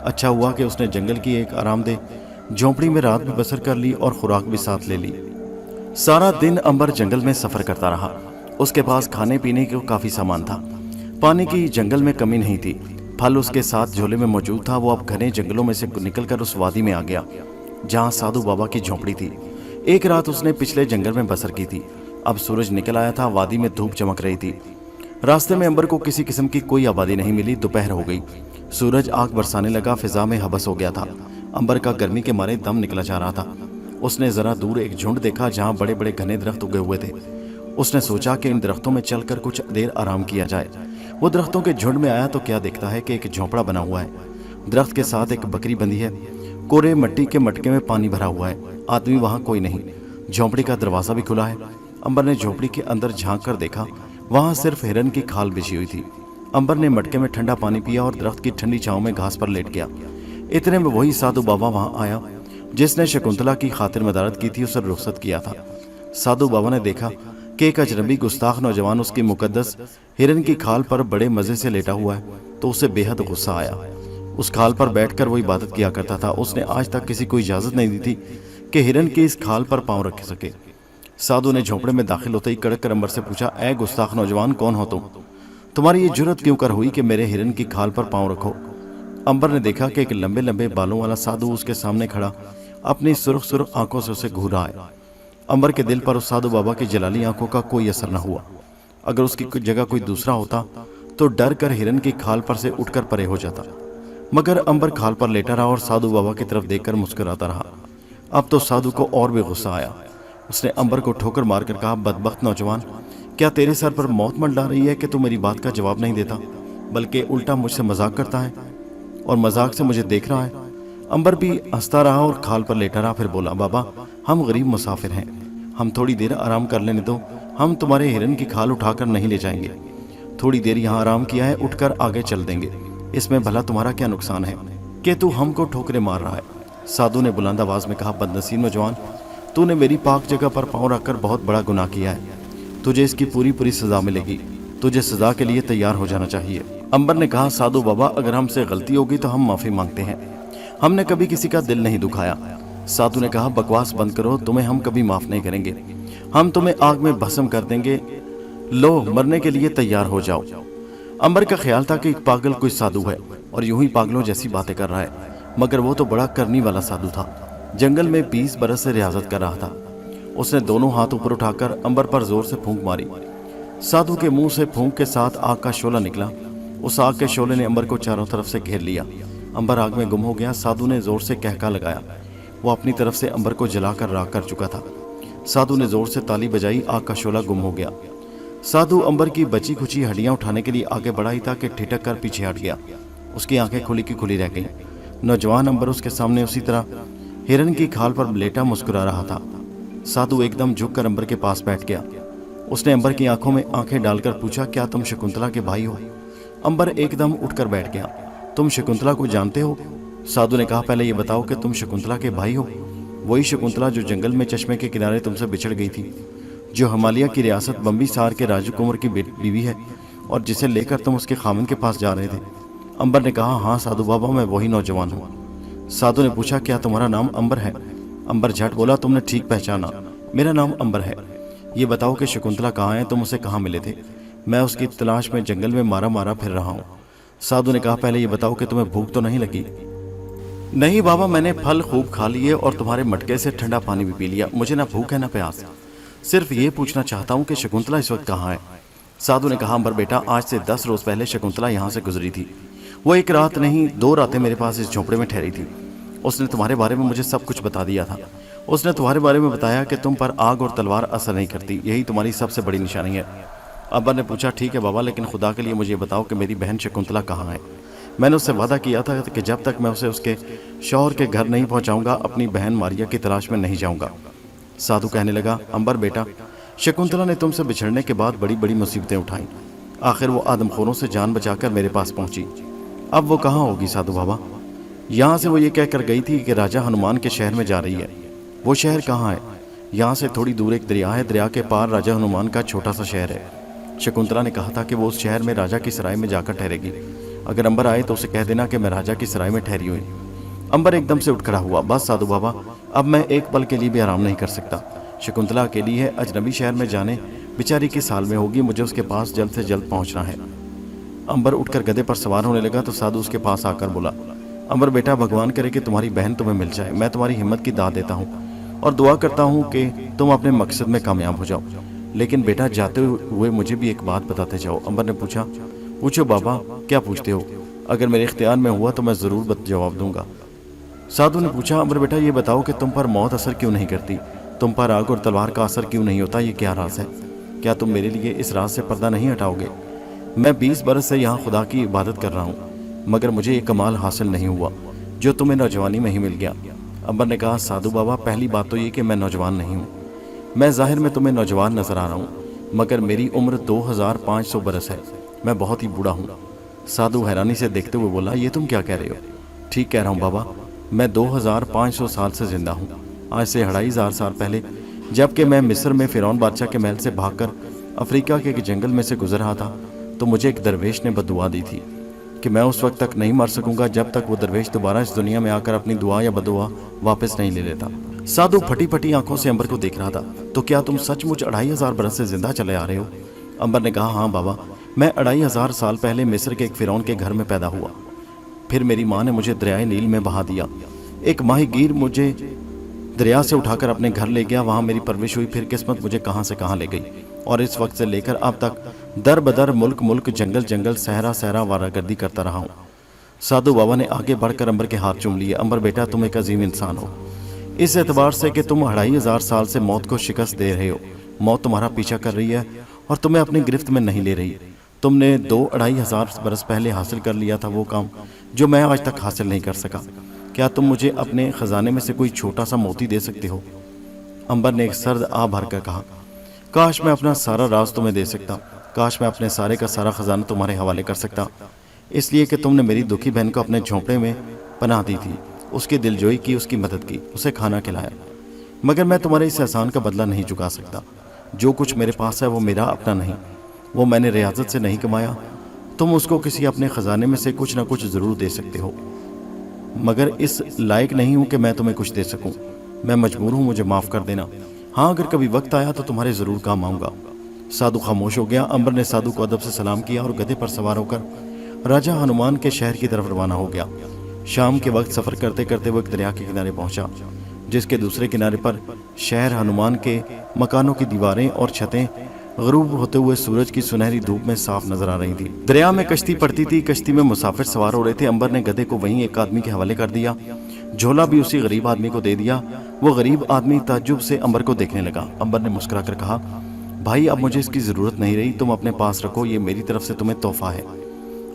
अच्छा हुआ कि उसने जंगल की एक आरामदेह झोंपड़ी में रात भी बसर कर ली और खुराक भी साथ ले ली। सारा दिन अंबर जंगल में सफ़र करता रहा। उसके पास खाने पीने को काफ़ी सामान था। पानी की जंगल में कमी नहीं थी। फल उसके साथ झोले में मौजूद था। वो अब घने जंगलों में से निकलकर उस वादी में आ गया जहाँ साधु बाबा की झोंपड़ी थी। एक रात उसने पिछले जंगल में बसर की थी। अब सूरज निकल आया था, वादी में धूप चमक रही थी। रास्ते में अंबर को किसी किस्म की कोई आबादी नहीं मिली। दोपहर हो गई, सूरज आग बरसाने लगा, फिजा में हबस हो गया था। अंबर का गर्मी के मारे दम निकला जा रहा था। उसने ज़रा दूर एक झुंड देखा जहाँ बड़े बड़े घने दरख्त उगे हुए थे। उसने सोचा कि इन दरख्तों में चलकर कुछ देर आराम किया जाए। वो दरख्तों के झुंड में आया तो क्या देखता है कि एक झोंपड़ा बना हुआ है। दरख्त के साथ एक बकरी बंधी है। कोरे मिट्टी के मटके में पानी भरा हुआ है। आदमी वहाँ कोई नहीं। झोंपड़ी का दरवाज़ा भी खुला है। अंबर ने झोंपड़ी के अंदर झांक कर देखा, वहाँ सिर्फ हिरन की खाल बिछी हुई थी। अंबर ने मटके में ठंडा पानी पिया और दरख्त की ठंडी छाँव में घास पर लेट गया। इतने में वही साधु बाबा वहाँ आया जिसने शकुंतला की खातिर मदारत की थी, उसे रुखसत किया था। साधु बाबा ने देखा کہ ایک اجنبی گستاخ نوجوان اس کی مقدس ہرن کی کھال پر بڑے مزے سے لیٹا ہوا ہے تو اسے بے حد غصہ آیا۔ اس کھال پر بیٹھ کر وہ عبادت کیا کرتا تھا۔ اس نے آج تک کسی کو اجازت نہیں دی تھی کہ ہرن کی اس کھال پر پاؤں رکھ سکے۔ سادھو نے جھونپڑے میں داخل ہوتے ہی کڑک کر امبر سے پوچھا، اے گستاخ نوجوان، کون ہو تم؟ تمہاری یہ جرت کیوں کر ہوئی کہ میرے ہرن کی کھال پر پاؤں رکھو؟ امبر نے دیکھا کہ ایک لمبے لمبے بالوں والا سادھو اس کے سامنے کھڑا اپنی سرخ سرخ آنکھوں سے اسے گھور رہا ہے۔ امبر کے دل پر اس سادھو بابا کی جلالی آنکھوں کا کوئی اثر نہ ہوا۔ اگر اس کی جگہ کوئی دوسرا ہوتا تو ڈر کر ہرن کی کھال پر سے اٹھ کر پرے ہو جاتا، مگر امبر کھال پر لیٹا رہا اور سادھو بابا کی طرف دیکھ کر مسکراتا رہا۔ اب تو سادھو کو اور بھی غصہ آیا۔ اس نے امبر کو ٹھوکر مار کر کہا، بدبخت نوجوان، کیا تیرے سر پر موت منڈلا رہی ہے کہ تو میری بات کا جواب نہیں دیتا بلکہ الٹا مجھ سے مذاق کرتا ہے اور مذاق سے مجھے دیکھ رہا ہے؟ امبر بھی ہنستا رہا اور کھال پر لیٹا رہا، پھر بولا، بابا ہم غریب مسافر ہیں، ہم تھوڑی دیر آرام کر لینے دو، ہم تمہارے ہرن کی کھال اٹھا کر نہیں لے جائیں گے، تھوڑی دیر یہاں آرام کیا ہے، اٹھ کر آگے چل دیں گے، اس میں بھلا تمہارا کیا نقصان ہے کہ تو ہم کو ٹھوکرے مار رہا ہے؟ سادھو نے بلند آواز میں کہا، بدنصیب نوجوان، تو نے میری پاک جگہ پر پاؤں رکھ کر بہت بڑا گناہ کیا ہے، تجھے اس کی پوری سزا ملے گی، تجھے سزا کے لیے تیار ہو جانا چاہیے۔ امبر نے کہا، سادھو بابا اگر ہم سے غلطی ہوگی تو ہم معافی مانگتے ہیں، ہم نے کبھی کسی کا دل نہیں دکھایا۔ سادھو نے کہا، بکواس بند کرو، تمہیں ہم کبھی معاف نہیں کریں گے، ہم تمہیں آگ میں بھسم کر دیں گے، لو مرنے کے لیے تیار ہو جاؤ۔ امبر کا خیال تھا کہ ایک پاگل کوئی سادھو ہے اور یوں ہی پاگلوں جیسی باتیں کر رہا ہے، مگر وہ تو بڑا کرنی والا سادھو تھا، جنگل میں 20 برس سے ریاضت کر رہا تھا۔ اس نے دونوں ہاتھ اوپر اٹھا کر امبر پر زور سے پھونک ماری۔ سادھو کے منہ سے پھونک کے ساتھ آگ کا شعلہ نکلا۔ اس آگ کے شعلے نے امبر کو چاروں طرف سے گھیر لیا۔ امبر آگ میں گم ہو گیا۔ سادھو نے زور سے کہکا لگایا، وہ اپنی طرف سے امبر کو جلا کر راکھ کر چکا تھا۔ سادھو نے زور سے تالی بجائی، آگ کا شعلہ گم ہو گیا۔ سادھو امبر کی بچی کھچی ہڈیاں اٹھانے کے لیے آگے بڑھا ہی تھا کہ ٹھٹک کر پیچھے ہٹ گیا۔ اس کی آنکھیں کھلی کی کھلی رہ گئیں۔ نوجوان امبر اس کے سامنے اسی طرح ہرن کی کھال پر لیٹا مسکرا رہا تھا۔ سادھو ایک دم جھک کر امبر کے پاس بیٹھ گیا۔ اس نے امبر کی آنکھوں میں آنکھیں ڈال کر پوچھا، کیا تم شکنتلا کے بھائی ہو؟ امبر ایک دم اٹھ کر بیٹھ گیا۔ تم شکنتلا کو جانتے ہو؟ سادھو نے کہا، پہلے یہ بتاؤ کہ تم شکنتلا کے بھائی ہو؟ وہی شکنتلا جو جنگل میں چشمے کے کنارے تم سے بچھڑ گئی تھی، جو ہمالیہ کی ریاست بمبی سار کے راجو کمر کی بیوی ہے اور جسے لے کر تم اس کے خاوند کے پاس جا رہے تھے؟ امبر نے کہا، ہاں سادھو بابا، میں وہی نوجوان ہوں۔ سادھو نے پوچھا، کیا تمہارا نام امبر ہے؟ امبر جھٹ بولا، تم نے ٹھیک پہچانا، میرا نام امبر ہے۔ یہ بتاؤ کہ شکنتلا کہاں ہے، تم اسے کہاں ملے تھے؟ میں اس کی تلاش میں جنگل میں مارا مارا پھر رہا ہوں۔ سادھو نے کہا، پہلے یہ بتاؤ کہ تمہیں بھوک تو نہیں لگی؟ نہیں بابا، میں نے پھل خوب کھا لیے اور تمہارے مٹکے سے ٹھنڈا پانی بھی پی لیا، مجھے نہ بھوک ہے نہ پیاس، صرف یہ پوچھنا چاہتا ہوں کہ شکنتلا اس وقت کہاں ہے؟ سادھو نے کہا، امبر بیٹا، آج سے 10 روز پہلے شکنتلا یہاں سے گزری تھی، وہ ایک رات نہیں 2 راتیں میرے پاس اس جھونپڑے میں ٹھہری تھی۔ اس نے تمہارے بارے میں مجھے سب کچھ بتا دیا تھا۔ اس نے تمہارے بارے میں بتایا کہ تم پر آگ اور تلوار اثر نہیں کرتی، یہی تمہاری سب سے بڑی نشانی ہے۔ امبر نے پوچھا، ٹھیک ہے بابا، لیکن خدا کے لیے مجھے بتاؤ کہ میری بہن شکنتلا کہاں ہے؟ میں نے اس سے وعدہ کیا تھا کہ جب تک میں اسے اس کے شوہر کے گھر نہیں پہنچاؤں گا اپنی بہن ماریا کی تلاش میں نہیں جاؤں گا۔ سادھو کہنے لگا، امبر بیٹا، شکنتلا نے تم سے بچھڑنے کے بعد بڑی بڑی مصیبتیں اٹھائیں، آخر وہ آدم خوروں سے جان بچا کر میرے پاس پہنچی۔ اب وہ کہاں ہوگی سادھو بابا؟ یہاں سے وہ یہ کہہ کر گئی تھی کہ راجہ ہنومان کے شہر میں جا رہی ہے۔ وہ شہر کہاں ہے؟ یہاں سے تھوڑی دور ایک دریا ہے، دریا کے پار راجہ ہنومان کا چھوٹا سا شہر ہے۔ شکنتلا نے کہا تھا کہ وہ اس شہر میں راجہ کی سرائے میں جا کر ٹھہرے گی، اگر امبر آئے تو اسے کہہ دینا کہ میں راجہ کی سرائے میں ٹھہری ہوئی۔ امبر ایک دم سے اٹھ کھڑا ہوا، بس سادھو بابا، اب میں ایک پل کے لیے بھی آرام نہیں کر سکتا۔ شکنتلا اکیلی ہے، اجنبی شہر میں جانے بیچاری کی سال میں ہوگی، مجھے اس کے پاس جلد سے جلد پہنچنا ہے۔ امبر اٹھ کر گدھے پر سوار ہونے لگا تو سادھو اس کے پاس آ کر بولا، امبر بیٹا، بھگوان کرے کہ تمہاری بہن تمہیں مل جائے، میں تمہاری ہمت کی داد دیتا ہوں اور دعا کرتا ہوں کہ تم اپنے مقصد میں کامیاب ہو جاؤ، لیکن بیٹا جاتے ہوئے مجھے بھی ایک بات بتاتے جاؤ۔ امبر نے پوچھا، پوچھو بابا، کیا پوچھتے ہو؟ اگر میرے اختیار میں ہوا تو میں ضرور جواب دوں گا۔ سادھو نے پوچھا، امبر بیٹا یہ بتاؤ کہ تم پر موت اثر کیوں نہیں کرتی، تم پر آگ اور تلوار کا اثر کیوں نہیں ہوتا، یہ کیا راز ہے؟ کیا تم میرے لیے اس راز سے پردہ نہیں ہٹاؤ گے؟ میں 20 برس سے یہاں خدا کی عبادت کر رہا ہوں، مگر مجھے یہ کمال حاصل نہیں ہوا جو تمہیں نوجوانی میں ہی مل گیا۔ امبر نے کہا، سادھو بابا، پہلی بات تو یہ کہ میں نوجوان نہیں ہوں، میں ظاہر میں تمہیں نوجوان نظر آ رہا ہوں، مگر میری عمر 2500 برس ہے، میں بہت ہی بوڑھا ہوں۔ سادھو حیرانی سے دیکھتے ہوئے بولا، یہ تم کیا کہہ رہے ہو؟ ٹھیک کہہ رہا ہوں بابا، میں 2500 سال سے زندہ ہوں۔ آج سے 2500 سال پہلے जबकि मैं मिस्र में फिरौन बादशाह के महल से भागकर अफ्रीका के एक जंगल में से गुजर रहा था तो मुझे एक दरवेश ने बददुआ दी थी कि मैं उस वक्त तक नहीं मर सकूंगा जब तक वो दरवेश दोबारा इस दुनिया में आकर अपनी दुआ या बददुआ वापस नहीं ले लेता। साधु फटी फटी आंखों से अंबर को देख रहा था। तो क्या तुम सचमुच 2500 बरस से जिंदा चले आ रहे हो? अंबर ने कहा, हाँ बाबा, मैं 2500 साल पहले मिस्र के एक फिरौन के घर में पैदा हुआ। फिर मेरी माँ ने मुझे दरियाए नील में बहा दिया। एक माहीगीर मुझे दरिया से उठाकर अपने घर ले गया, वहाँ मेरी परवरिश हुई। फिर किस्मत मुझे कहाँ से कहाँ ले गई और इस वक्त से लेकर अब तक दर बदर मुल्क मुल्क जंगल जंगल सहरा सहरा वारागर्दी करता रहा हूँ। साधु बाबा ने आगे बढ़कर अंबर के हाथ चूम लिए। अंबर बेटा, तुम एक अजीम इंसान हो, इस एतबार से कि तुम 2500 साल से मौत को शिकस्त दे रहे हो। मौत तुम्हारा पीछा कर रही है और तुम्हें अपनी गिरफ्त में नहीं ले रही। तुमने 2-2500 बरस पहले हासिल कर लिया था वो काम जो मैं आज तक हासिल नहीं कर सका। क्या तुम मुझे अपने खजाने में से कोई छोटा सा मोती दे सकते हो? अंबर ने एक सर्द आ भर कर कहा, काश मैं अपना सारा राज तुम्हें दे सकता, काश मैं अपने सारे का सारा खजाना तुम्हारे हवाले कर सकता, इसलिए कि तुमने मेरी दुखी बहन को अपने झोंपड़े में पनाह दी थी, उसकी दिलजोई की, उसकी मदद की, उसे खाना खिलाया। मगर मैं तुम्हारे इस एहसान का बदला नहीं चुका सकता। जो कुछ मेरे पास है वो मेरा अपना नहीं, वो मैंने रियाजत से नहीं कमाया। तुम उसको किसी अपने खजाने में से कुछ ना कुछ ज़रूर दे सकते हो, मगर इस लायक नहीं हूँ कि मैं तुम्हें कुछ दे सकूँ। मैं मजबूर हूँ, मुझे माफ़ कर देना। हाँ, अगर कभी वक्त आया तो तुम्हारे ज़रूर काम आऊँगा। साधु खामोश हो गया। अंबर ने साधु को अदब से सलाम किया और गधे पर सवार होकर राजा हनुमान के शहर की तरफ रवाना हो गया। शाम के वक्त सफ़र करते करते वो एक दरिया के किनारे पहुंचा, जिसके दूसरे किनारे पर शहर हनुमान के मकानों की दीवारें और छतें गरूब होते हुए सूरज की सुनहरी धूप में साफ नजर आ रही थी। दरिया में कश्ती पड़ती थी, कश्ती में मुसाफिर सवार हो रहे थे। अंबर ने गधे को वहीं एक आदमी के हवाले कर दिया, झोला भी उसी गरीब आदमी को दे दिया। वो गरीब आदमी ताज्जुब से अंबर को देखने लगा। अंबर ने मुस्कुरा कर कहा, भाई अब मुझे इसकी ज़रूरत नहीं रही, तुम अपने पास रखो, ये मेरी तरफ से तुम्हें तोहफा है।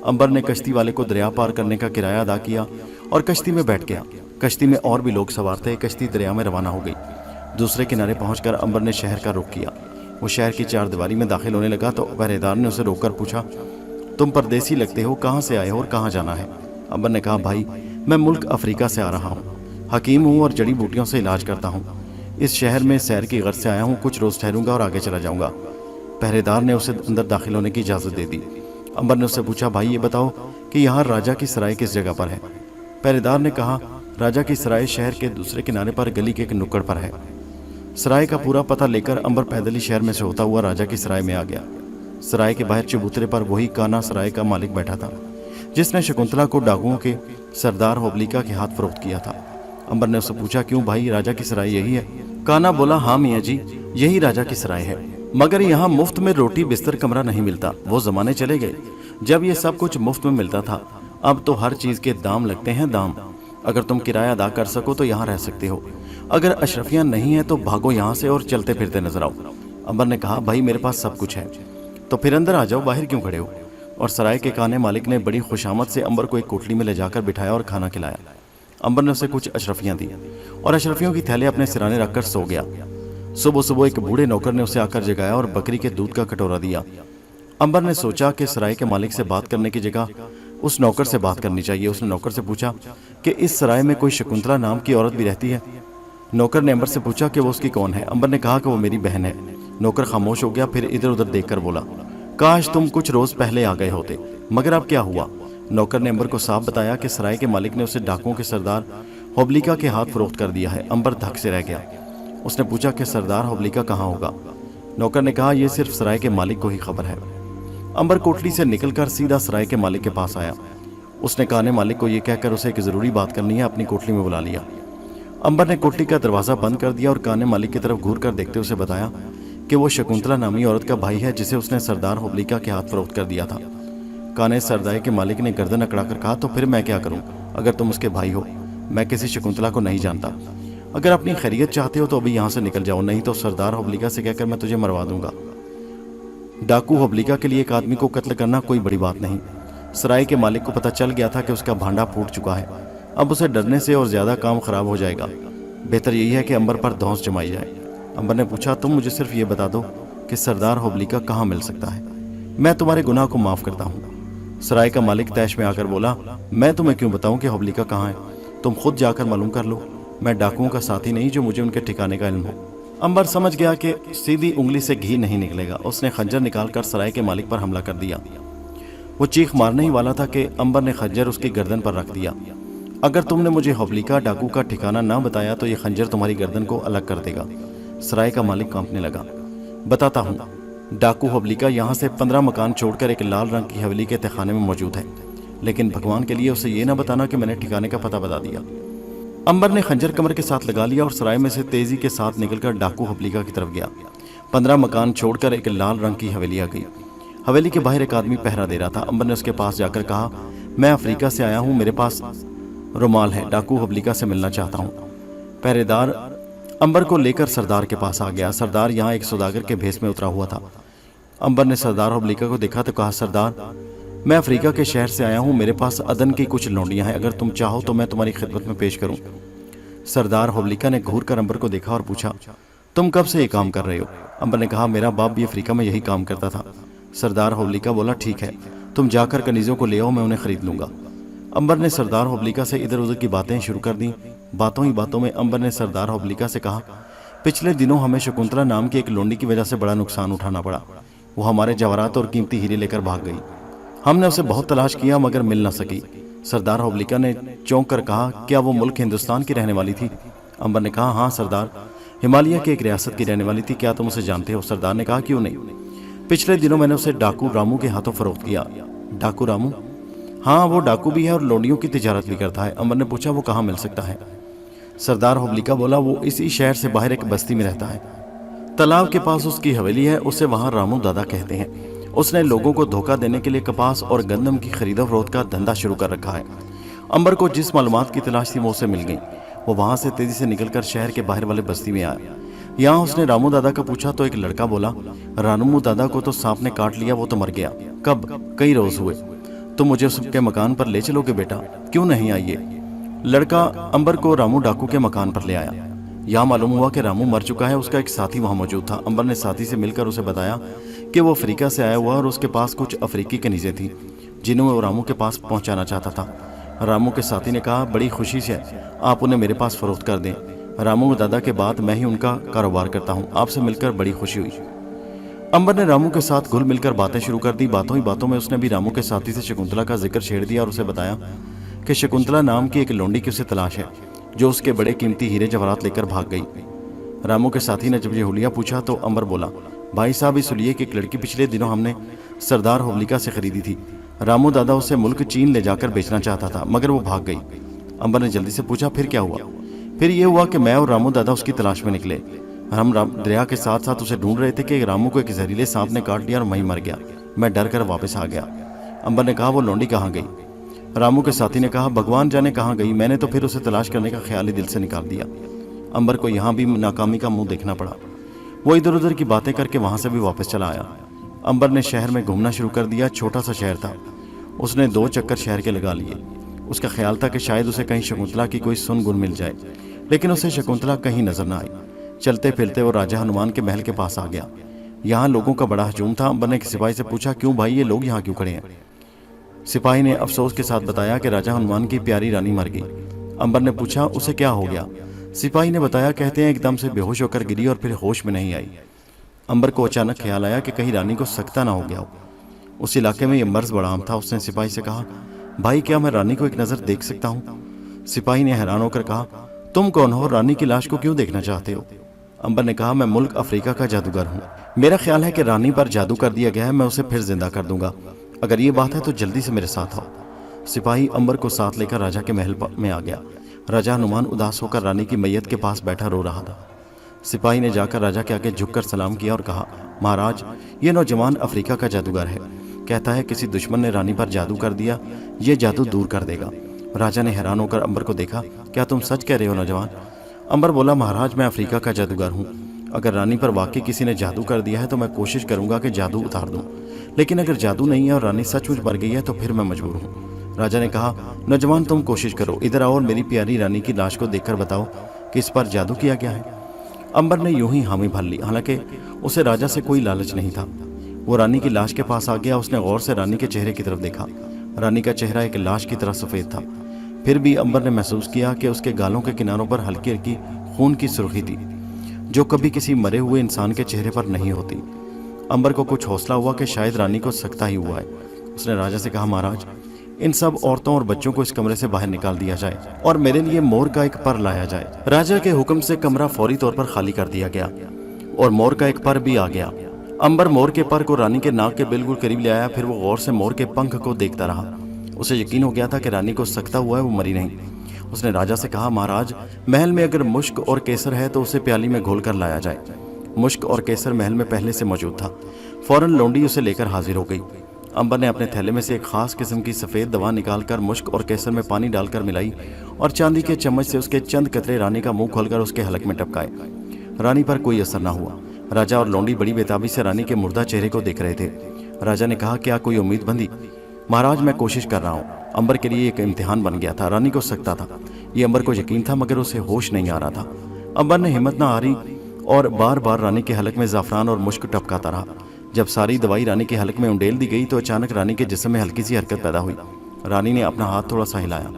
अंबर ने कश्ती वाले को दरिया पार करने का किराया अदा किया और कश्ती में बैठ गया। कश्ती में और भी लोग सवार थे। कश्ती दरिया में रवाना हो गई। दूसरे किनारे पहुंचकर अंबर ने शहर का रुख किया। वो शहर की चारदीवारी में दाखिल होने लगा तो पहरेदार ने उसे रोककर पूछा, तुम परदेसी लगते हो, कहाँ से आए हो और कहाँ जाना है? अंबर ने कहा, भाई मैं मुल्क अफ्रीका से आ रहा हूँ, हकीम हूँ और जड़ी बूटियों से इलाज करता हूँ। इस शहर में सैर की गर्ज से आया हूँ, कुछ रोज़ ठहरूंगा और आगे चला जाऊँगा। पहरेदार ने उसे अंदर दाखिल होने की इजाज़त दे दी। अंबर ने उससे पूछा, भाई ये बताओ कि यहाँ राजा की सराय किस जगह पर है? पहरेदार ने कहा, राजा की सराय शहर के दूसरे किनारे पर गली के एक नुक्कड़ पर है। सराय का पूरा पता लेकर अंबर पैदल ही शहर में से होता हुआ राजा की सराय में आ गया। सराय के बाहर चबूतरे पर वही काना सराय का मालिक बैठा था जिसने शकुंतला को डाकुओं के सरदार होबलिका के हाथ फरोख्त किया था। अंबर ने उससे पूछा, क्यों भाई, राजा की सराय यही है? काना बोला, हाँ मियाँ जी, यही राजा की सराय है, मगर यहाँ मुफ्त में रोटी बिस्तर कमरा नहीं मिलता। वो जमाने चले गए जब ये सब कुछ मुफ्त में मिलता था। अब तो हर चीज़ के दाम लगते हैं, दाम। अगर तुम किराया अदा कर सको तो यहाँ रह सकते हो, अगर अशरफियाँ नहीं है तो भागो यहाँ से और चलते फिरते नजर आओ। अंबर ने कहा, भाई मेरे पास सब कुछ है, तो फिर अंदर आ जाओ, बाहर क्यों खड़े हो? और सराय के काने मालिक ने बड़ी खुशामद से अंबर को एक कोठरी में ले जाकर बिठाया और खाना खिलाया। अंबर ने उसे कुछ अशरफियाँ दी और अशरफियों की थैले अपने सिराने रखकर सो गया। सुबह सुबह एक बूढ़े नौकर ने उसे आकर जगाया और बकरी के दूध का कटोरा दिया। अंबर ने सोचा कि सराय के मालिक से बात करने की जगह उस नौकर से बात करनी चाहिए। उसने नौकर से पूछा कि इस सराय में कोई शकुंतला नाम की औरत भी रहती है? नौकर ने अंबर से पूछा कि वो उसकी कौन है? अंबर ने कहा कि वो मेरी बहन है। नौकर खामोश हो गया, फिर इधर उधर देखकर बोला, काश तुम कुछ रोज पहले आ गए होते। मगर अब क्या हुआ? नौकर ने अंबर को साफ बताया कि सराय के मालिक ने उसे डाकुओं के सरदार होबलिका के हाथ फरोख्त कर दिया है। अंबर धक से रह गया। उसने पूछा कि सरदार होबलिका कहाँ होगा? नौकर ने कहा, यह सिर्फ सराय के मालिक को ही खबर है। अंबर कोठरी से निकलकर सीधा सराय के मालिक के पास आया। उसने काने मालिक को यह कहकर उसे एक ज़रूरी बात करनी है अपनी कोठरी में बुला लिया। अंबर ने कोठरी का दरवाज़ा बंद कर दिया और काने मालिक की तरफ घूर कर देखते उसे बताया कि वो शकुंतला नामी औरत का भाई है जिसे उसने सरदार होबलिका के हाथ फरोख्त कर दिया था। काने सरदार के मालिक ने गर्दन अकड़ा कर कहा, तो फिर मैं क्या करूं? अगर तुम उसके भाई हो, मैं किसी शकुंतला को नहीं जानता। अगर अपनी खैरियत चाहते हो तो अभी यहाँ से निकल जाओ, नहीं तो सरदार होबलिका से कहकर मैं तुझे मरवा दूंगा। डाकू होबलिका के लिए एक आदमी को कत्ल करना कोई बड़ी बात नहीं। सराय के मालिक को पता चल गया था कि उसका भांडा फूट चुका है। अब उसे डरने से और ज्यादा काम खराब हो जाएगा। बेहतर यही है कि अंबर पर धौंस जमाई जाए। अंबर ने पूछा, तुम मुझे सिर्फ ये बता दो कि सरदार होबलिका कहाँ मिल सकता है, मैं तुम्हारे गुनाह को माफ करता हूँ। सराय का मालिक तैश में आकर बोला, मैं तुम्हें क्यों बताऊं कि होबलिका कहाँ है? तुम खुद जाकर मालूम कर लो। मैं डाकुओं का साथी नहीं जो मुझे उनके ठिकाने का इल्म हो। अंबर समझ गया कि सीधी उंगली से घी नहीं निकलेगा। उसने खंजर निकालकर सराय के मालिक पर हमला कर दिया। वो चीख मारने ही वाला था कि अंबर ने खंजर उसकी गर्दन पर रख दिया। अगर तुमने मुझे हवलिका डाकू का ठिकाना ना बताया तो ये खंजर तुम्हारी गर्दन को अलग कर देगा। सराय का मालिक कांपने लगा। बताता हूँ, डाकू हवलिका यहाँ से 15 मकान छोड़कर एक लाल रंग की हवेली के तहखाने में मौजूद है, लेकिन भगवान के लिए उसे ये ना बताना कि मैंने ठिकाने का पता बता दिया। अंबर ने खंजर कमर के साथ लगा लिया और सराय में से तेजी के साथ निकलकर डाकू हवलिका की तरफ गया। 15 मकान छोड़कर एक लाल रंग की हवेली आ गई। हवेली के बाहर एक आदमी पहरा दे रहा था। अंबर ने उसके पास जाकर कहा, मैं अफ्रीका से आया हूँ, मेरे पास रुमाल है, डाकू हवलिका से मिलना चाहता हूँ। पहरेदार अंबर को लेकर सरदार के पास आ गया। सरदार यहाँ एक सौदागर के भेष में उतरा हुआ था। अंबर ने सरदार हवलिका को देखा तो कहा, सरदार, मैं अफ्रीका के शहर से आया हूँ, मेरे पास अदन की कुछ लौंडियाँ हैं, अगर तुम चाहो तो मैं तुम्हारी खिदमत में पेश करूँ। सरदार हवलिका ने घूर कर अंबर को देखा और पूछा, तुम कब से ये काम कर रहे हो? अंबर ने कहा, मेरा बाप भी अफ्रीका में यही काम करता था। सरदार हवलिका बोला, ठीक है, तुम जाकर कनीज़ों को ले आओ, मैं उन्हें खरीद लूंगा। अंबर ने सरदार हवलिका से इधर उधर की बातें शुरू कर दी। बातों ही बातों में अंबर ने सरदार हवलिका से कहा, पिछले दिनों हमें शकुंतला नाम की एक लोंडी की वजह से बड़ा नुकसान उठाना पड़ा। वो हमारे जवाहरात और कीमती हीरे लेकर भाग गई। हमने उसे बहुत तलाश किया मगर मिल न सकी। सरदार हवलिका ने चौंक कर कहा, क्या वो मुल्क हिंदुस्तान की रहने वाली थी? अंबर ने कहा, हाँ सरदार, हिमालय की एक रियासत की रहने वाली थी। क्या तुम उसे जानते हो? सरदार ने कहा, क्यों नहीं, पिछले दिनों मैंने उसे डाकू रामू के हाथों फरोख्त किया। डाकू रामू? हाँ, वो डाकू भी है और लोंडियों की तिजारत भी करता है। अंबर ने पूछा, वो कहाँ मिल सकता है? सरदार हवलिका बोला, वो इसी शहर से बाहर एक बस्ती में रहता है, तालाब के पास उसकी हवेली है, उसे वहाँ रामू दादा कहते हैं। उसने लोगों को धोखा देने के लिए कपास और गंदम की खरीदो फरोख्त का धंधा शुरू कर रखा है। अंबर को जिस मालूमात की तलाश थी वो उसे मिल गई। वो वहाँ से तेजी से निकलकर शहर के बाहर वाले बस्ती में आया। यहाँ उसने रामू दादा का पूछा तो एक लड़का बोला, रामू दादा को तो सांप ने काट लिया, वो तो मर गया। कब? कई रोज हुए। तुम मुझे उसके मकान पर ले चलोगे बेटा? क्यों नहीं, आइए। लड़का अंबर को रामू डाकू के मकान पर ले आया। यहाँ मालूम हुआ कि रामू मर चुका है। उसका एक साथी वहाँ मौजूद था। अंबर ने साथी से मिलकर उसे बताया कि वो अफ्रीका से आया हुआ और उसके पास कुछ अफ्रीकी कनीजें थी जिन्हें वो रामू के पास पहुँचाना चाहता था। रामू के साथी ने कहा, बड़ी खुशी से आप उन्हें मेरे पास फरोख्त कर दें। रामू दादा के बाद मैं ही उनका कारोबार करता हूँ। आपसे मिलकर बड़ी खुशी हुई। अंबर ने रामू के साथ घुल मिलकर बातें शुरू कर दी। बातों ही बातों में उसने भी रामू के साथी से शकुंतला का जिक्र छेड़ दिया और उसे बताया कि शकुंतला नाम की एक लोंडी की उसे तलाश है जो उसके बड़े कीमती हीरे जवाहरात लेकर भाग गई। रामू के साथी ने जब ये हुलिया पूछा तो अंबर बोला, भाई साहब, इस हुलिये की एक लड़की पिछले दिनों हमने सरदार हवलिका से खरीदी थी। रामू दादा उसे मुल्क चीन ले जाकर बेचना चाहता था मगर वो भाग गई। अंबर ने जल्दी से पूछा, फिर क्या हुआ? फिर ये हुआ कि मैं और रामू दादा उसकी तलाश में निकले। हम दरिया के साथ साथ उसे ढूंढ रहे थे कि रामू को एक जहरीले सांप ने काट लिया और वहीं मर गया। मैं डर कर वापस आ गया। अंबर ने कहा, वो लौंडी कहाँ गई? रामू के साथी ने कहा, भगवान जाने कहाँ गई, मैंने तो फिर उसे तलाश करने का ख्याल ही दिल से निकाल दिया। अंबर को यहाँ भी नाकामी का मुंह देखना पड़ा। वो इधर उधर की बातें करके वहाँ से भी वापस चला आया। अंबर ने शहर में घूमना शुरू कर दिया। छोटा सा शहर था। उसने 2 चक्कर शहर के लगा लिए। उसका ख्याल था कि शायद उसे कहीं शकुंतला की कोई सुन गुन मिल जाए, लेकिन उसे शकुंतला कहीं नजर न आई। चलते फिरते वो राजा हनुमान के महल के पास आ गया। यहाँ लोगों का बड़ा हजूम था। अंबर ने एक सिपाही से पूछा, क्यों भाई, ये लोग यहाँ क्यों खड़े हैं? सिपाही ने अफसोस के साथ बताया कि राजा हनुमान की प्यारी रानी मर गई। अंबर ने पूछा, उसे क्या हो गया? सिपाही ने बताया, कहते हैं एकदम से बेहोश होकर गिरी और फिर होश में नहीं आई। अंबर को अचानक ख्याल आया कि कहीं रानी को सकता ना हो गया हो। उस इलाके में यह मर्ज बड़ा आम था। उसने सिपाही से कहा, भाई, क्या मैं रानी को एक नज़र देख सकता हूँ? सिपाही ने हैरान होकर कहा, तुम कौन हो? रानी की लाश को क्यों देखना चाहते हो? अंबर ने कहा, मैं मुल्क अफ्रीका का जादूगर हूँ। मेरा ख्याल है कि रानी पर जादू कर दिया गया है। मैं उसे फिर जिंदा कर दूंगा। अगर ये बात है तो जल्दी से मेरे साथ आओ। सिपाही अंबर को साथ लेकर राजा के महल में आ गया। राजा हनुमान उदास होकर रानी की मैयत के पास बैठा रो रहा था। सिपाही ने जाकर राजा के आगे झुककर सलाम किया और कहा, महाराज, ये नौजवान अफ्रीका का जादूगर है। कहता है किसी दुश्मन ने रानी पर जादू कर दिया, ये जादू दूर कर देगा। राजा ने हैरान होकर अंबर को देखा। क्या तुम सच कह रहे हो नौजवान? अंबर बोला, महाराज, मैं अफ्रीका का जादूगर हूँ। अगर रानी पर वाकई किसी ने जादू कर दिया है तो मैं कोशिश करूंगा कि जादू उतार दूं, लेकिन अगर जादू नहीं है और रानी सचमुच मर गई है तो फिर मैं मजबूर हूँ। राजा ने कहा, नौजवान, तुम कोशिश करो, इधर आओ और मेरी प्यारी रानी की लाश को देखकर बताओ कि इस पर जादू किया गया है। अंबर ने यूं ही हामी भर ली। हालांकि उसे राजा से कोई लालच नहीं था। वो रानी की लाश के पास आ गया। उसने गौर से रानी के चेहरे की तरफ देखा। रानी का चेहरा एक लाश की तरह सफ़ेद था। फिर भी अंबर ने महसूस किया कि उसके गालों के किनारों पर हल्की हल्की खून की सुर्खी थी। जो कभी किसी मरे हुए इंसान के चेहरे पर नहीं होती। अंबर को कुछ हौसला हुआ कि शायद रानी को सकता ही हुआ है। उसने राजा से कहा, महाराज, इन सब औरतों और बच्चों को इस कमरे से बाहर निकाल दिया जाए और मेरे लिए मोर का एक पर लाया जाए। राजा के हुक्म से कमरा फौरी तौर पर खाली कर दिया गया और मोर का एक पर भी आ गया। अंबर मोर के पर को रानी के नाक के बिल्कुल करीब ले आया। फिर वो गौर से मोर के पंख को देखता रहा। उसे यकीन हो गया था कि रानी को सकता हुआ है, वो मरी नहीं। उसने राजा से कहा, महाराज, महल में अगर मुश्क और केसर है तो उसे प्याली में घोल कर लाया जाए। मुश्क और केसर महल में पहले से मौजूद था। फौरन लौंडी उसे लेकर हाजिर हो गई। अंबर ने अपने थैले में से एक खास किस्म की सफ़ेद दवा निकालकर मुश्क और केसर में पानी डालकर मिलाई और चांदी के चम्मच से उसके चंद कतरे रानी का मुंह खोलकर उसके हलक में टपकाए। रानी पर कोई असर न हुआ। राजा और लौंडी बड़ी बेताबी से रानी के मुर्दा चेहरे को देख रहे थे। राजा ने कहा, क्या कोई उम्मीद बंदी? महाराज, मैं कोशिश कर रहा हूँ। अंबर के लिए एक इम्तिहान बन गया था। रानी को सकता था, ये अंबर को यकीन था, मगर उसे होश नहीं आ रहा था। अंबर ने हिम्मत न हारी और बार बार रानी के हलक में ज़ाफ़रान और मुश्क टपकाता रहा। जब सारी दवाई रानी के हलक में उंडेल दी गई तो अचानक रानी के जिस्म में हल्की सी हरकत पैदा हुई। रानी ने अपना हाथ थोड़ा सा हिलाया।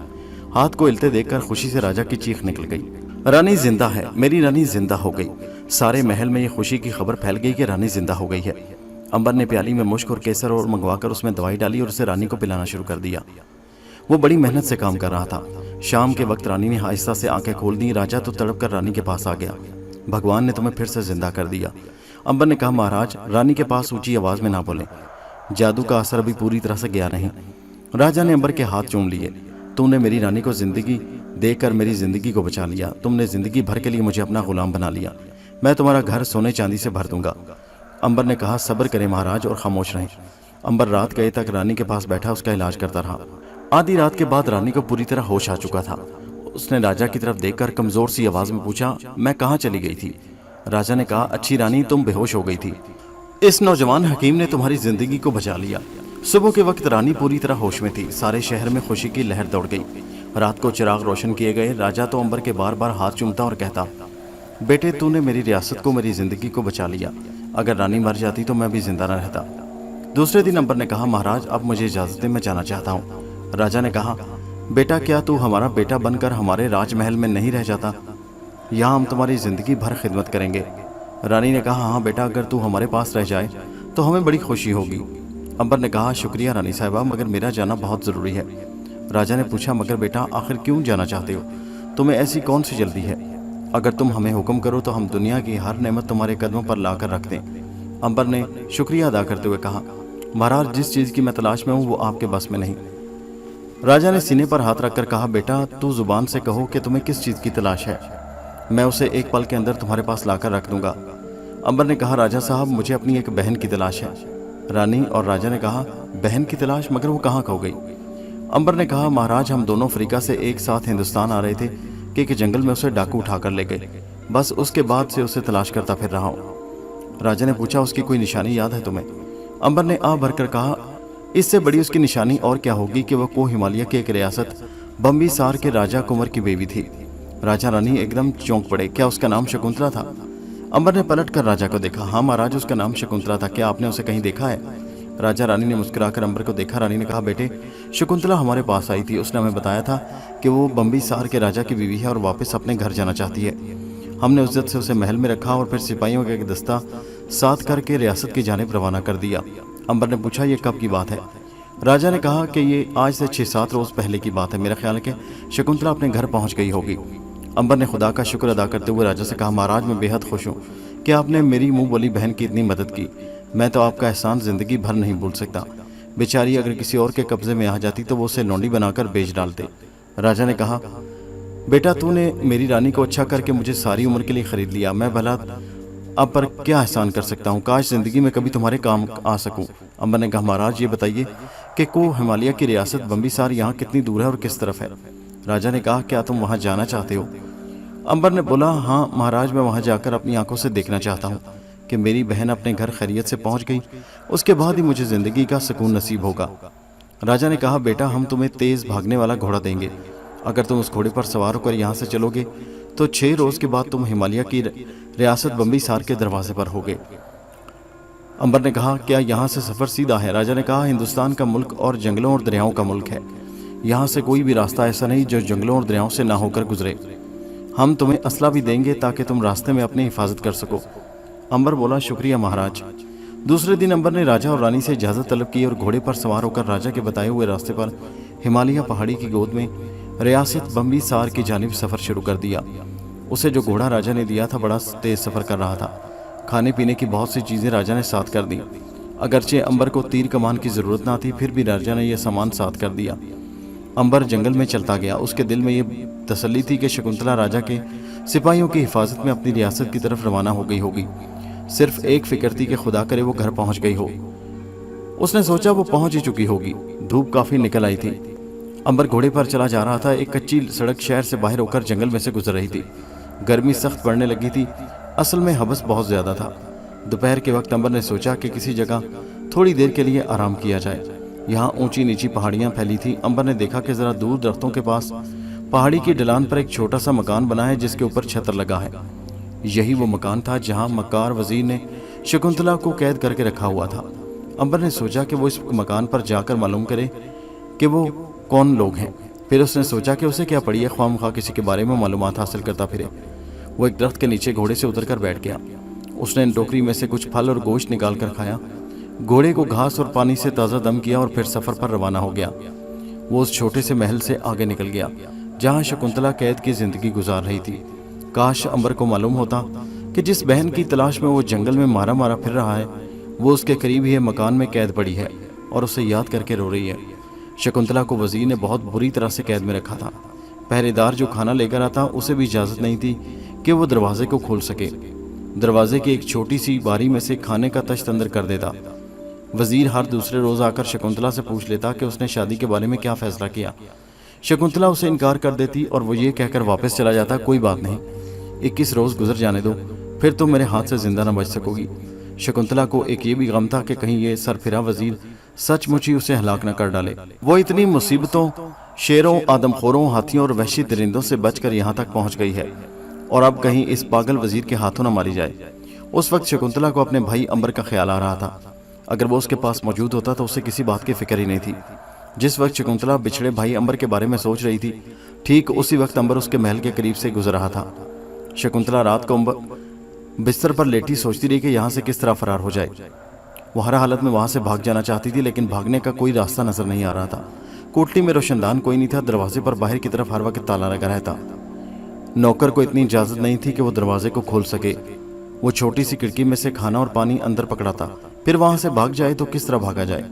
हाथ को हिलते देखकर खुशी से राजा की चीख निकल गई। रानी जिंदा है, मेरी रानी जिंदा हो गई। सारे महल में ये खुशी की खबर फैल गई कि रानी जिंदा हो गई है। अंबर ने प्याली में मुश्क और केसर और मंगवाकर उसमें दवाई डाली और उसे रानी को पिलाना शुरू कर दिया। वो बड़ी मेहनत से काम कर रहा था। शाम के वक्त रानी ने आहिस्ता से आंखें खोल दी। राजा तो तड़प कर रानी के पास आ गया। भगवान ने तुम्हें फिर से जिंदा कर दिया। अंबर ने कहा, महाराज, रानी के पास ऊंची आवाज में ना बोलें, जादू का असर अभी पूरी तरह से गया नहीं। राजा ने अंबर के हाथ चूम लिए। तुमने मेरी रानी को जिंदगी देकर मेरी जिंदगी को बचा लिया। तुमने जिंदगी भर के लिए मुझे अपना गुलाम बना लिया। मैं तुम्हारा घर सोने चांदी से भर दूंगा। अंबर ने कहा, सब्र करें महाराज और खामोश रहें। अंबर रात गए तक रानी के पास बैठा उसका इलाज करता रहा। आधी रात के बाद रानी को पूरी तरह होश आ चुका था। उसने राजा की तरफ देखकर कमजोर सी आवाज में पूछा, मैं कहाँ चली गई थी? राजा ने कहा, अच्छी रानी, तुम बेहोश हो गई थी। इस नौजवान हकीम ने तुम्हारी जिंदगी को बचा लिया। सुबह के वक्त रानी पूरी तरह होश में थी। सारे शहर में खुशी की लहर दौड़ गई। रात को चिराग रोशन किए गए। राजा तो अंबर के बार बार हाथ चूमता और कहता, बेटे, तूने मेरी रियासत को, मेरी जिंदगी को बचा लिया। अगर रानी मर जाती तो मैं भी जिंदा न रहता। दूसरे दिन अंबर ने कहा, महाराज, अब मुझे इजाजत दें, मैं जाना चाहता हूँ। राजा ने कहा, बेटा, क्या तू हमारा बेटा बनकर हमारे राजमहल में नहीं रह जाता? यहाँ हम तुम्हारी जिंदगी भर खिदमत करेंगे। रानी ने कहा, हाँ बेटा, अगर तू हमारे पास रह जाए तो हमें बड़ी खुशी होगी। अंबर ने कहा, शुक्रिया रानी साहिबा, मगर मेरा जाना बहुत ज़रूरी है। राजा ने पूछा, मगर बेटा, आखिर क्यों जाना चाहते हो? तुम्हें ऐसी कौन सी जल्दी है? अगर तुम हमें हुक्म करो तो हम दुनिया की हर नेमत तुम्हारे कदमों पर ला कर रख दें। अंबर ने शुक्रिया अदा करते हुए कहा, महाराज, जिस चीज़ की मैं तलाश में हूँ वो आपके बस में नहीं। राजा ने सीने पर हाथ रखकर कहा, बेटा, तू जुबान से कहो कि तुम्हें किस चीज़ की तलाश है, मैं उसे एक पल के अंदर तुम्हारे पास लाकर रख दूंगा। अंबर ने कहा, राजा साहब, मुझे अपनी एक बहन की तलाश है। रानी और राजा ने कहा, बहन की तलाश, मगर वो कहाँ खो गई? अंबर ने कहा, महाराज, हम दोनों अफ्रीका से एक साथ हिंदुस्तान आ रहे थे कि एक जंगल में उसे डाकू उठाकर ले गए। बस उसके बाद से उसे तलाश करता फिर रहा हूँ। राजा ने पूछा, उसकी कोई निशानी याद है तुम्हें? अंबर ने आ भरकर कहा, इससे बड़ी उसकी निशानी और क्या होगी कि वह को हिमालय की एक रियासत बम्बीसार के राजा कुंवर की बेबी थी। राजा रानी एकदम चौंक पड़े। क्या उसका नाम शकुंतला था? अंबर ने पलट कर राजा को देखा। हाँ महाराज, उसका नाम शकुंतला था। क्या आपने उसे कहीं देखा है? राजा रानी ने मुस्कुराकर अंबर को देखा। रानी ने कहा, बेटे, शकुंतला हमारे पास आई थी। उसने हमें बताया था कि वो बम्बीसार के राजा की बीवी है और वापस अपने घर जाना चाहती है। हमने इज्जत से उसे महल में रखा और फिर सिपाहियों का एक दस्ता साथ करके रियासत की जानिब रवाना कर दिया। अंबर ने पूछा, ये कब की बात है? राजा ने कहा कि ये आज से 6-7 रोज़ पहले की बात है। मेरा ख्याल है कि शकुंतला अपने घर पहुंच गई होगी। अंबर ने खुदा का शुक्र अदा करते हुए राजा से कहा, महाराज, मैं बेहद खुश हूँ कि आपने मेरी मुंह बोली बहन की इतनी मदद की। मैं तो आपका एहसान ज़िंदगी भर नहीं भूल सकता। बेचारी अगर किसी और के कब्जे में आ जाती तो वो उसे लौंडी बनाकर बेच डालते। राजा ने कहा, बेटा, तूने मेरी रानी को अच्छा करके मुझे सारी उम्र के लिए ख़रीद लिया। मैं भला अब पर क्या एहसान कर सकता हूँ? काश ज़िंदगी में कभी तुम्हारे काम आ सकूँ। अंबर ने कहा, महाराज, ये बताइए कि को हिमालय की रियासत बम्बीसार यहाँ कितनी दूर है और किस तरफ है? राजा ने कहा, क्या तुम वहाँ जाना चाहते हो? अंबर ने बोला, हाँ महाराज, मैं वहाँ जाकर अपनी आंखों से देखना चाहता हूँ कि मेरी बहन अपने घर खैरियत से पहुँच गई। उसके बाद ही मुझे ज़िंदगी का सुकून नसीब होगा। राजा ने कहा, बेटा, हम तुम्हें तेज़ भागने वाला घोड़ा देंगे। अगर तुम उस घोड़े पर सवार होकर यहाँ से चलोगे तो 6 रोज़ के बाद तुम हिमालय की रियासत बम्बीसार के दरवाजे पर होगे। अंबर ने कहा, क्या यहाँ से सफ़र सीधा है? राजा ने कहा, हिंदुस्तान का मुल्क और जंगलों और दरियाओं का मुल्क है। यहाँ से कोई भी रास्ता ऐसा नहीं जो जंगलों और दरियाओं से ना होकर गुजरे। ہم تمہیں اسلحہ بھی دیں گے تاکہ تم راستے میں اپنی حفاظت کر سکو۔ امبر بولا شکریہ مہاراج۔ دوسرے دن امبر نے راجا اور رانی سے اجازت طلب کی اور گھوڑے پر سوار ہو کر راجا کے بتائے ہوئے راستے پر ہمالیہ پہاڑی کی گود میں ریاست بمبی سار کی جانب سفر شروع کر دیا۔ اسے جو گھوڑا راجا نے دیا تھا بڑا تیز سفر کر رہا تھا۔ کھانے پینے کی بہت سی چیزیں راجا نے ساتھ کر دیں۔ اگرچہ امبر کو تیر کمان کی ضرورت نہ تھی، پھر بھی راجا نے یہ سامان ساتھ کر دیا۔ امبر جنگل میں چلتا گیا۔ اس کے دل میں یہ تسلی تھی کہ شکنتلا راجا کے سپاہیوں کی حفاظت میں اپنی ریاست کی طرف روانہ ہو گئی ہوگی۔ صرف ایک فکر تھی کہ خدا کرے وہ گھر پہنچ گئی ہو۔ اس نے سوچا وہ پہنچ ہی چکی ہوگی۔ دھوپ کافی نکل آئی تھی۔ امبر گھوڑے پر چلا جا رہا تھا۔ ایک کچی سڑک شہر سے باہر ہو کر جنگل میں سے گزر رہی تھی۔ گرمی سخت پڑنے لگی تھی۔ اصل میں حبس بہت زیادہ تھا۔ دوپہر کے وقت امبر نے سوچا کہ کسی جگہ تھوڑی دیر کے لیے آرام کیا جائے۔ یہاں اونچی نیچی پہاڑیاں پھیلی تھی۔ امبر نے دیکھا کہ ذرا دور درختوں کے پاس پہاڑی کی ڈھلان پر ایک چھوٹا سا مکان بنا ہے جس کے اوپر چھتر لگا ہے۔ یہی وہ مکان تھا جہاں مکار وزیر نے شکنتلا کو قید کر کے رکھا ہوا تھا۔ امبر نے سوچا کہ وہ اس مکان پر جا کر معلوم کرے کہ وہ کون لوگ ہیں۔ پھر اس نے سوچا کہ اسے کیا پڑی ہے خواہ مخواہ کسی کے بارے میں معلومات حاصل کرتا پھرے۔ وہ ایک درخت کے نیچے گھوڑے سے اتر کر بیٹھ گیا۔ اس نے ٹوکری میں سے کچھ پھل اور گوشت نکال کر کھایا، گھوڑے کو گھاس اور پانی سے تازہ دم کیا اور پھر سفر پر روانہ ہو گیا۔ وہ اس چھوٹے سے محل سے آگے نکل گیا جہاں شکنتلا قید کی زندگی گزار رہی تھی۔ کاش امبر کو معلوم ہوتا کہ جس بہن کی تلاش میں وہ جنگل میں مارا مارا پھر رہا ہے وہ اس کے قریب ہی مکان میں قید پڑی ہے اور اسے یاد کر کے رو رہی ہے۔ شکنتلا کو وزیر نے بہت بری طرح سے قید میں رکھا تھا۔ پہرے دار جو کھانا لے کر آتا اسے بھی اجازت نہیں تھی کہ وہ دروازے کو کھول سکے۔ دروازے کی ایک چھوٹی سی باری میں سے کھانے کا تشت اندر کر دیتا۔ وزیر ہر دوسرے روز آ کر شکنتلا سے پوچھ لیتا کہ اس نے شادی کے بارے میں کیا فیصلہ کیا۔ شکنتلا اسے انکار کر دیتی اور وہ یہ کہہ کر واپس چلا جاتا کوئی بات نہیں، 21 روز گزر جانے دو، پھر تم میرے ہاتھ سے زندہ نہ بچ سکو گی۔ شکنتلا کو ایک یہ بھی غم تھا کہ کہیں یہ سرفرا وزیر سچ مچ ہی اسے ہلاک نہ کر ڈالے۔ وہ اتنی مصیبتوں، شیروں، آدم خوروں، ہاتھیوں اور وحشی درندوں سے بچ کر یہاں تک پہنچ گئی ہے اور اب کہیں اس پاگل وزیر کے ہاتھوں نہ ماری جائے۔ اس وقت شکنتلا کو اپنے بھائی امبر کا خیال آ رہا تھا۔ اگر وہ اس کے پاس موجود ہوتا تو اسے کسی بات کی فکر ہی نہیں تھی۔ جس وقت شکنتلا بچھڑے بھائی امبر کے بارے میں سوچ رہی تھی، ٹھیک اسی وقت امبر اس کے محل کے قریب سے گزر رہا تھا۔ شکنتلا رات کو بستر پر لیٹی سوچتی رہی کہ یہاں سے کس طرح فرار ہو جائے۔ وہ ہر حالت میں وہاں سے بھاگ جانا چاہتی تھی لیکن بھاگنے کا کوئی راستہ نظر نہیں آ رہا تھا۔ کوٹلی میں روشن دان کوئی نہیں تھا۔ دروازے پر باہر کی طرف ہر وقت تالا لگا رہتا۔ نوکر کو اتنی اجازت نہیں تھی کہ وہ دروازے کو کھول سکے۔ وہ چھوٹی سی کھڑکی میں سے کھانا اور پانی اندر پکڑاتا، پھر وہاں سے بھاگ جائے تو کس طرح بھاگا جائے۔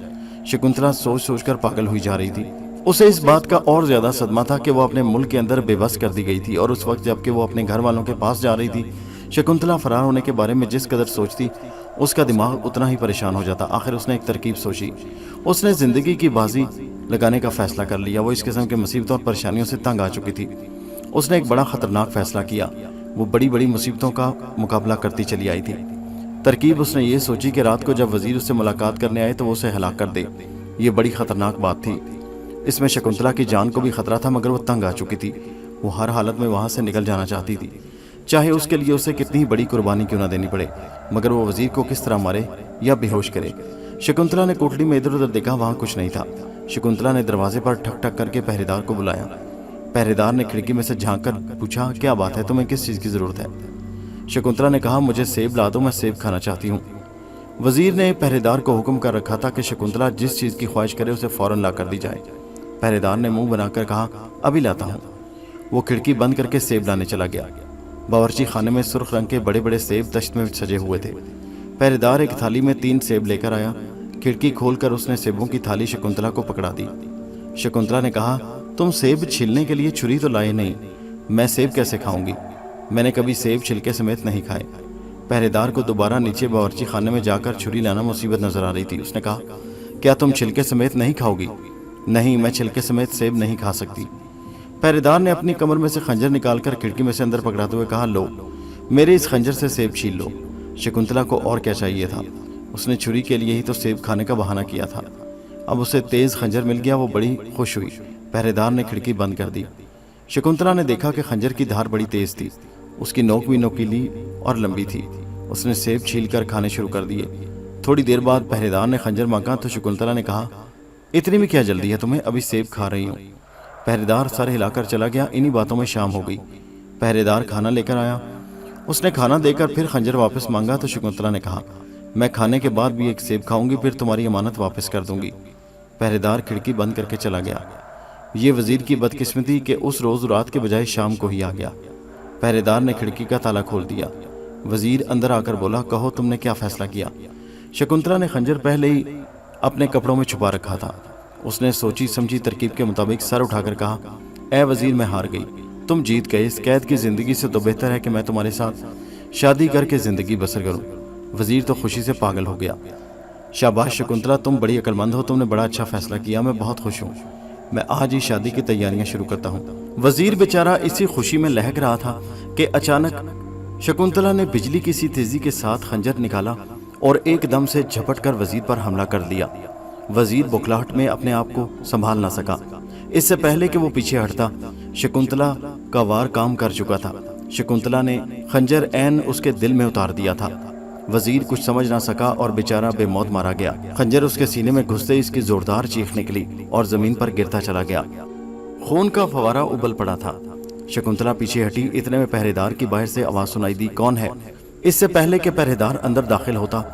شکنتلا سوچ سوچ کر پاگل ہوئی جا رہی تھی۔ اسے اس بات کا اور زیادہ صدمہ تھا کہ وہ اپنے ملک کے اندر بے بس کر دی گئی تھی، اور اس وقت جب کہ وہ اپنے گھر والوں کے پاس جا رہی تھی، شکنتلا فرار ہونے کے بارے میں جس قدر سوچتی اس کا دماغ اتنا ہی پریشان ہو جاتا۔ آخر اس نے ایک ترکیب سوچی۔ اس نے زندگی کی بازی لگانے کا فیصلہ کر لیا۔ وہ اس قسم کے مصیبتوں اور پریشانیوں سے تنگ آ چکی تھی۔ اس نے ایک بڑا خطرناک فیصلہ کیا۔ وہ بڑی بڑی مصیبتوں کا مقابلہ کرتی چلی آئی تھی۔ ترکیب اس نے یہ سوچی کہ رات کو جب وزیر اس سے ملاقات کرنے آئے تو وہ اسے ہلاک کر دے۔ یہ بڑی خطرناک بات تھی۔ اس میں شکنتلا کی جان کو بھی خطرہ تھا، مگر وہ تنگ آ چکی تھی۔ وہ ہر حالت میں وہاں سے نکل جانا چاہتی تھی، چاہے اس کے لیے اسے کتنی بڑی قربانی کیوں نہ دینی پڑے، مگر وہ وزیر کو کس طرح مارے یا بے ہوش کرے۔ شکنتلا نے کوٹلی میں ادھر ادھر دیکھا، وہاں کچھ نہیں تھا۔ شکنتلا نے دروازے پر ٹھک ٹھک کر کے پہرے دار کو بلایا۔ پہرے دار نے کھڑکی میں سے جھانک کر پوچھا، کیا بات ہے، تمہیں کس چیز کی ضرورت ہے؟ شکنتلا نے کہا، مجھے سیب لا دو، میں سیب کھانا چاہتی ہوں۔ وزیر نے پہرے دار کو حکم کر رکھا تھا کہ شکنتلا جس چیز کی خواہش کرے اسے فوراً لا کر دی جائے۔ پہرے دار نے منہ بنا کر کہا، ابھی لاتا ہوں۔ وہ کھڑکی بند کر کے سیب لانے چلا گیا۔ باورچی خانے میں سرخ رنگ کے بڑے بڑے سیب تشت میں سجے ہوئے تھے۔ پہرے دار ایک تھالی میں 3 سیب لے کر آیا۔ کھڑکی کھول کر اس نے سیبوں کی تھالی شکنتلا کو پکڑا دی۔ شکنتلا نے کہا، تم سیب چھیلنے کے لیے چھری تو لائے نہیں، میں سیب کیسے کھاؤں گی؟ میں نے کبھی سیب چھلکے سمیت نہیں کھائے۔ پہرے دار کو دوبارہ نیچے باورچی خانے میں جا کر چھری لانا مصیبت نظر آ رہی تھی۔ اس نے کہا، کیا تم چھلکے سمیت نہیں کھاؤ گی؟ نہیں، میں چھلکے سمیت سیب نہیں کھا سکتی۔ پہرے دار نے اپنی کمر میں سے خنجر نکال کر کھڑکی میں سے اندر پکڑاتے ہوئے کہا، لو، میرے اس خنجر سے سیب چھیل لو۔ شکنتلا کو اور کیا چاہیے تھا؟ اس نے چھری کے لیے ہی تو سیب کھانے کا بہانہ کیا تھا۔ اب اسے تیز خنجر مل گیا، وہ بڑی خوش ہوئی۔ پہرے دار نے کھڑکی بند کر دی۔ شکنتلا نے دیکھا کہ خنجر کی دھار بڑی تیز تھی، اس کی نوک بھی نوکیلی اور لمبی تھی۔ اس نے سیب چھیل کر کھانے شروع کر دیے۔ تھوڑی دیر بعد پہرے دار نے خنجر مانگا تو شکنتلا نے کہا، اتنی بھی کیا جلدی ہے تمہیں؟ ابھی سیب کھا رہی ہوں۔ پہرے دار سر ہلا کر چلا گیا۔ انہی باتوں میں شام ہو گئی۔ पहरेदार खाना लेकर आया। उसने खाना देकर फिर खंजर वापस मांगा तो शकुंतला ने कहा, मैं खाने के बाद भी एक सेब खाऊंगी, फिर तुम्हारी अमानत वापस कर दूंगी। पहरेदार खिड़की बंद करके चला गया। ये वजीर की बदकिस्मती कि उस रोज रात के बजाय शाम को ही आ गया। पहरेदार ने खिड़की का ताला खोल दिया। वजीर अंदर आकर बोला, कहो तुमने क्या फैसला किया? शकुंतला ने खंजर पहले ही अपने कपड़ों में छुपा रखा था। उसने सोची समझी तरकीब के मुताबिक सर उठाकर कहा, ए वजीर, मैं हार गई, तुम जीत गए। इस कैद की जिंदगी से तो बेहतर है कि मैं तुम्हारे साथ शादी करके जिंदगी बसर करूं। वजीर तो खुशी से पागल हो गया। शाबाश शकुंतला, तुम बड़ी अक्लमंद हो, तुमने बड़ा अच्छा फैसला किया, मैं बहुत खुश हूँ। मैं आज ही शादी की तैयारियां शुरू करता हूँ। वजीर बेचारा इसी खुशी में लहक रहा था कि अचानक शकुंतला ने बिजली की सी तेजी के साथ खंजर निकाला और एकदम से झपट कर वजीर पर हमला कर दिया। वजीर बुखलाहट में अपने आप को संभाल ना सका। इससे पहले कि वो पीछे हटता, शकुंतला का वार काम कर चुका था। शकुंतला ने खंजर ऐन उसके दिल में उतार दिया था। वजीर कुछ समझ ना सका और बेचारा बेमौत मारा गया। खंजर उसके सीने में घुसते इसकी जोरदार चीख निकली और जमीन पर गिरता चला गया। खून का फवारा उबल पड़ा था। शकुंतला पीछे हटी। इतने में पहरेदार की बाहर से आवाज सुनाई दी, कौन है? इससे पहले कि पहरेदार अंदर दाखिल होता,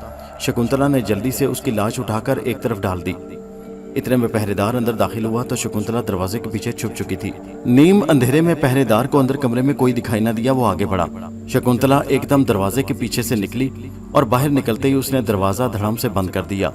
शकुंतला ने जल्दी से उसकी लाश उठाकर एक तरफ डाल दी। इतने में पहरेदार अंदर दाखिल हुआ तो शकुंतला दरवाजे के पीछे छुप चुकी थी। नीम अंधेरे में पहरेदार को अंदर कमरे में कोई दिखाई न दिया। वो आगे बढ़ा। शकुंतला एकदम दरवाजे के पीछे से निकली और बाहर निकलते ही उसने दरवाजा धड़ाम से बंद कर दिया।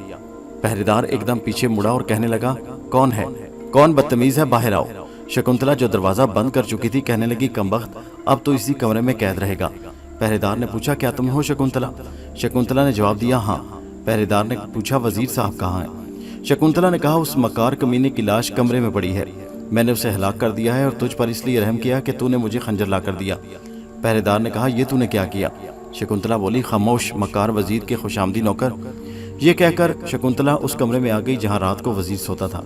पहरेदार एकदम पीछे मुड़ा और कहने लगा, कौन है? कौन बदतमीज है? बाहर आओ। शकुंतला जो दरवाजा बंद कर चुकी थी कहने लगी, कमबख्त, अब तो इसी कमरे में कैद रहेगा। पहरेदार ने पूछा, क्या तुम हो शकुंतला? शकुंतला ने जवाब दिया, हाँ। पहरेदार ने पूछा, वजीर साहब कहाँ हैं? शकुंतला ने कहा, उस मकार कमीने की लाश कमरे में पड़ी है, मैंने उसे हलाक कर दिया है और तुझ पर इसलिए रहम किया कि तूने मुझे खंजर ला कर दिया। पहरेदार ने कहा, ये तूने क्या किया? शकुंतला बोली, खामोश, मकार वजीर के खुशामदी नौकर। ये कहकर शकुंतला उस कमरे में आ गई जहाँ रात को वजीर सोता था।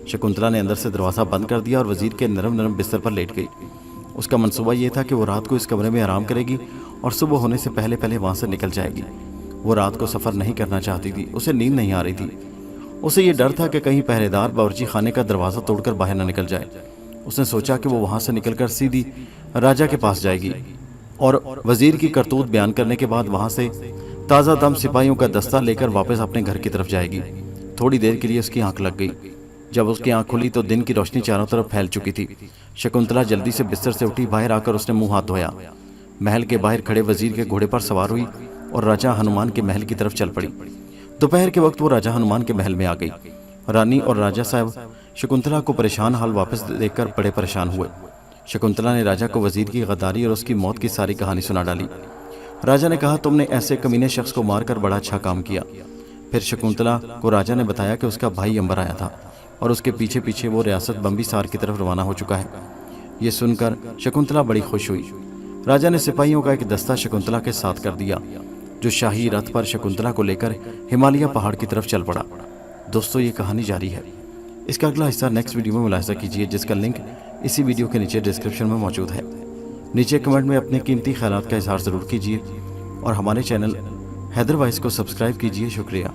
शकुंतला ने अंदर से दरवाज़ा बंद कर दिया और वजीर के नरम नरम बिस्तर पर लेट गई। उसका मंसूबा ये था कि वो रात को इस कमरे में आराम करेगी और सुबह होने से पहले पहले वहाँ से निकल जाएगी। वो रात को सफ़र नहीं करना चाहती थी, उसे नींद नहीं आ रही थी। उसे ये डर था कि कहीं पहरेदार बावर्ची खाने का दरवाज़ा तोड़कर बाहर न निकल जाए। उसने सोचा कि वो वहाँ से निकलकर सीधी राजा के पास जाएगी और वजीर की करतूत बयान करने के बाद वहाँ से ताज़ा दम सिपाहियों का दस्ता लेकर वापस अपने घर की तरफ जाएगी। थोड़ी देर के लिए उसकी आंख लग गई। जब उसकी आंख खुली तो दिन की रोशनी चारों तरफ फैल चुकी थी। शकुंतला जल्दी से बिस्तर से उठी। बाहर आकर उसने मुंह हाथ धोया। महल के बाहर खड़े वजीर के घोड़े पर सवार हुई और राजा हनुमान के महल की तरफ चल पड़ी। दोपहर के वक्त वो राजा हनुमान के महल में आ गई। रानी और राजा साहब शकुंतला को परेशान हाल वापस देखकर बड़े परेशान हुए। शकुंतला ने राजा को वजीर की गद्दारी और उसकी मौत की सारी कहानी सुना डाली। राजा ने कहा, तुमने ऐसे कमीने शख्स को मारकर बड़ा अच्छा काम किया। फिर शकुंतला को राजा ने बताया कि उसका भाई अंबर आया था और उसके पीछे पीछे वो रियासत बम्बिसार की तरफ रवाना हो चुका है। ये सुनकर शकुंतला बड़ी खुश हुई। राजा ने सिपाहियों का एक दस्ता शकुंतला के साथ कर दिया, जो शाही रथ पर शकुंतला को लेकर हिमालय पहाड़ की तरफ चल पड़ा। दोस्तों, ये कहानी जारी है। इसका अगला हिस्सा नेक्स्ट वीडियो में मुलाहिजा कीजिए, जिसका लिंक इसी वीडियो के नीचे डिस्क्रिप्शन में मौजूद है। नीचे कमेंट में अपने कीमती ख्यालात का इजहार ज़रूर कीजिए और हमारे चैनल हैदर वॉइस को सब्सक्राइब कीजिए। शुक्रिया।